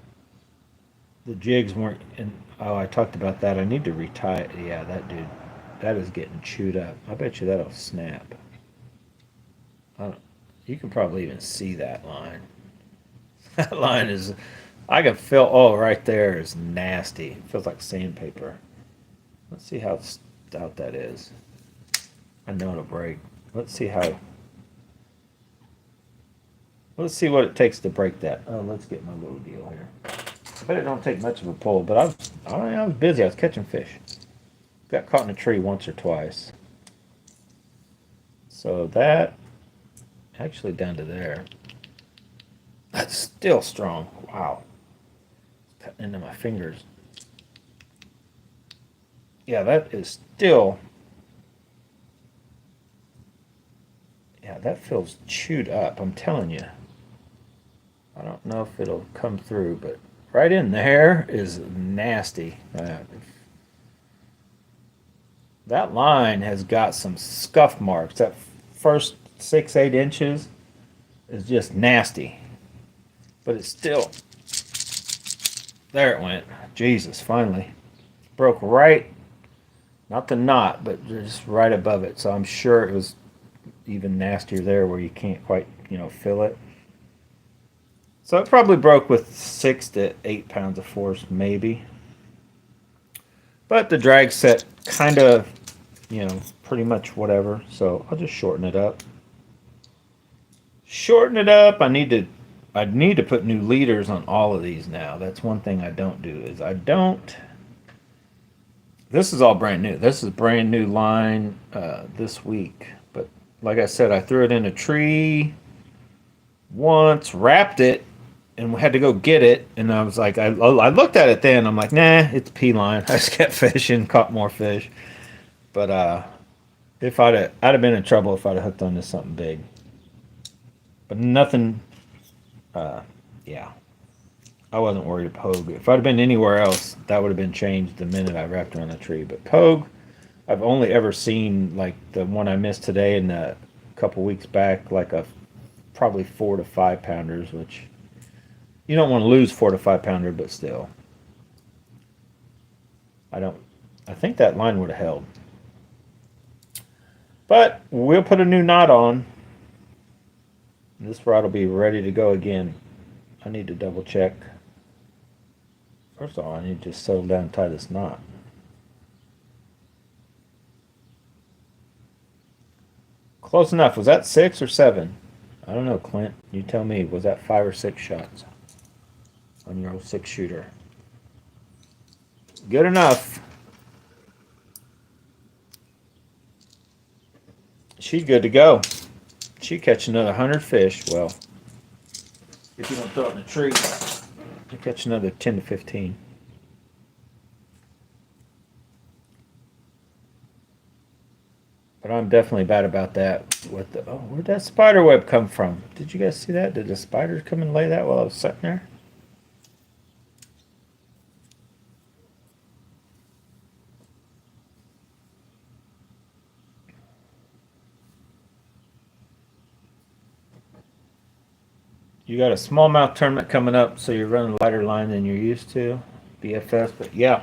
the jigs weren't. And oh, I talked about that. I need to retie it. Yeah, that dude, that is getting chewed up. I bet you that'll snap. I don't, you can probably even see that line. That line is. I can feel. Oh, right there is nasty. It feels like sandpaper. Let's see how stout that is. I know it'll break. Let's see how. Let's see what it takes to break that. Oh, let's get my little deal here. I bet it don't take much of a pull, but I was busy. I was catching fish. Got caught in a tree once or twice. So that actually down to there. That's still strong. Wow. It's cutting into my fingers. Yeah, that is still. Yeah, that feels chewed up. I'm telling you. I don't know if it'll come through, but right in there is nasty. That line has got some scuff marks. That first 6, 8 inches is just nasty. But it's still. There it went. Jesus, finally. Broke right, not the knot, but just right above it. So I'm sure it was even nastier there where you can't quite, feel it. So it probably broke with 6 to 8 pounds of force, maybe. But the drag set kind of, pretty much whatever. So I'll just shorten it up. Shorten it up. I need to put new leaders on all of these now. That's one thing I don't do is I don't. This is all brand new. This is brand new line this week. But like I said, I threw it in a tree once, wrapped it, and we had to go get it. And I was like, I looked at it then. I'm like, nah, it's P line. I just kept fishing, caught more fish. But if I'd have been in trouble if I'd have hooked onto something big. But nothing. Yeah, I wasn't worried about poague. If I'd have been anywhere else, that would have been changed the minute I wrapped around the tree. But poague, I've only ever seen like the one I missed today and a couple weeks back, like a probably 4 to 5 pounders, which you don't want to lose 4 to 5 pounder, but still, I don't. I think that line would have held. But we'll put a new knot on. This rod will be ready to go again. I need to double check. First of all, I need to just settle down and tie this knot. Close enough. Was that 6 or 7? I don't know, Clint. You tell me. Was that 5 or 6 shots on your old 6 shooter? Good enough. She's good to go. She catch another 100 fish. Well, if you don't throw it in the tree, you catch another 10 to 15. But I'm definitely bad about that. With the where'd that spider web come from? Did you guys see that? Did the spiders come and lay that while I was sitting there? You got a smallmouth tournament coming up, so you're running a lighter line than you're used to, BFS. But yeah,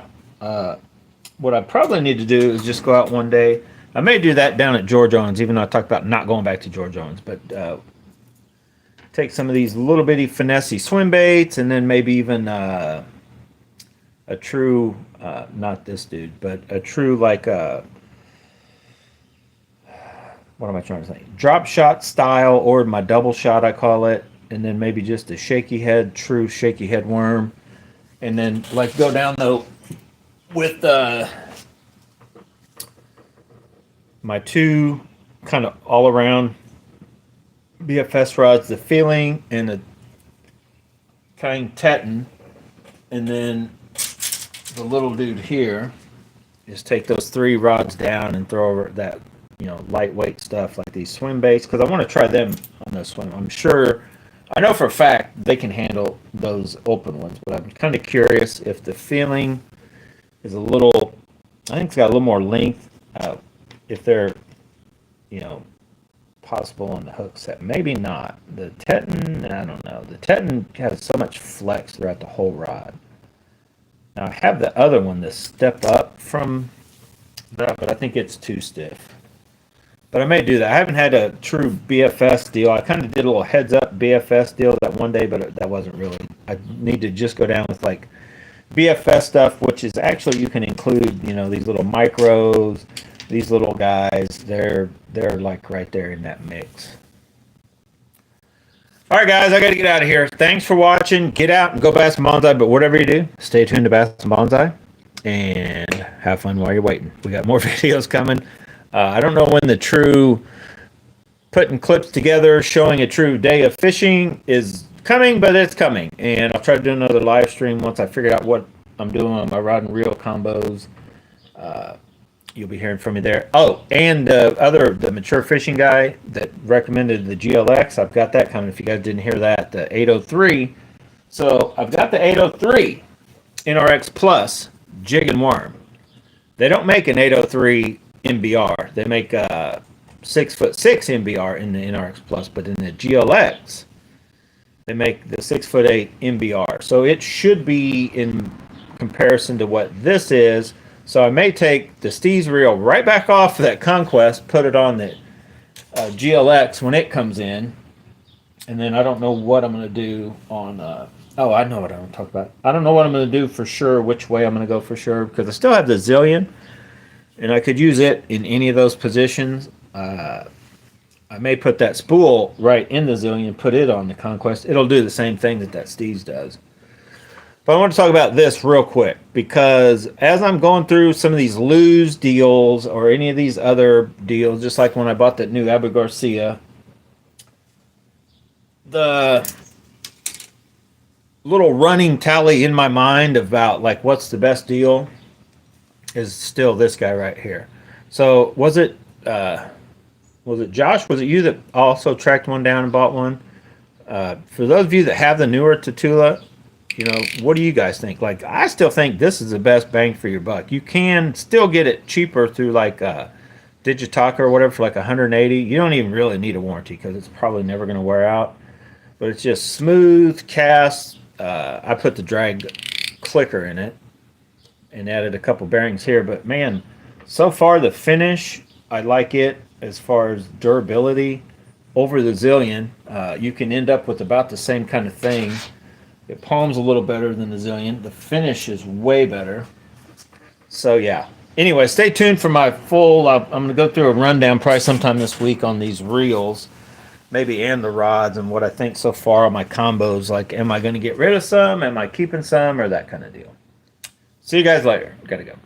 what I probably need to do is just go out one day. I may do that down at George Owens, even though I talked about not going back to George Owens. But take some of these little bitty finessey swim baits, and then maybe even a true, not this dude, but a true like what am I trying to say? Drop shot style, or my double shot, I call it. And then maybe just a shaky head, true shaky head worm. And then like go down though with my 2 kind of all around BFS rods, the Feeling and the Kind Teton. And then the little dude here is take those 3 rods down and throw over that, lightweight stuff like these swim baits, because I want to try them on this one. I'm sure, I know for a fact they can handle those open ones, but I'm kind of curious if the Feeling is a little, I think it's got a little more length, if they're, possible on the hook set. Maybe not. The Teton, I don't know. The Teton has so much flex throughout the whole rod. Now I have the other one that's stepped up from that, but I think it's too stiff. But I may do that. I haven't had a true BFS deal. I kind of did a little heads up BFS deal that one day, but that wasn't really. I need to just go down with like BFS stuff, which is actually you can include, these little micros, these little guys. They're like right there in that mix. All right, guys, I got to get out of here. Thanks for watching. Get out and go bass and bonsai, but whatever you do, stay tuned to Bass and Bonsai and have fun while you're waiting. We got more videos coming. I don't know when the true putting clips together showing a true day of fishing is coming, but it's coming. And I'll try to do another live stream once I figure out what I'm doing on my rod and reel combos. You'll be hearing from me there. Oh, and the mature fishing guy that recommended the GLX, I've got that coming. If you guys didn't hear that, the 803. So I've got the 803 NRX Plus jig and worm. They don't make an 803 MBR. They make a 6'6" MBR in the NRX Plus, but in the GLX, they make the 6'8" MBR. So it should be in comparison to what this is. So I may take the Steve's reel right back off of that Conquest, put it on the GLX when it comes in, and then I don't know what I'm going to do on. Oh, I know what I'm going to talk about. I don't know what I'm going to do for sure, which way I'm going to go for sure, because I still have the Zillion, and I could use it in any of those positions. I may put that spool right in the Zillion, put it on the Conquest. It'll do the same thing that Steve's does. But I want to talk about this real quick, because as I'm going through some of these lose deals or any of these other deals, just like when I bought that new Abu Garcia, the little running tally in my mind about like what's the best deal is still this guy right here. So was it Josh? Was it you that also tracked one down and bought one? For those of you that have the newer Tatula, what do you guys think? Like, I still think this is the best bang for your buck. You can still get it cheaper through like Digitaka or whatever for like 180. You don't even really need a warranty because it's probably never going to wear out. But it's just smooth cast. I put the drag clicker in it and added a couple bearings here. But man, so far the finish, I like it as far as durability. Over the Zillion, you can end up with about the same kind of thing. It palms a little better than the Zillion. The finish is way better. So yeah. Anyway, stay tuned for my full. I'm going to go through a rundown probably sometime this week on these reels, maybe, and the rods, and what I think so far on my combos. Like, am I going to get rid of some? Am I keeping some? Or that kind of deal. See you guys later. Gotta go.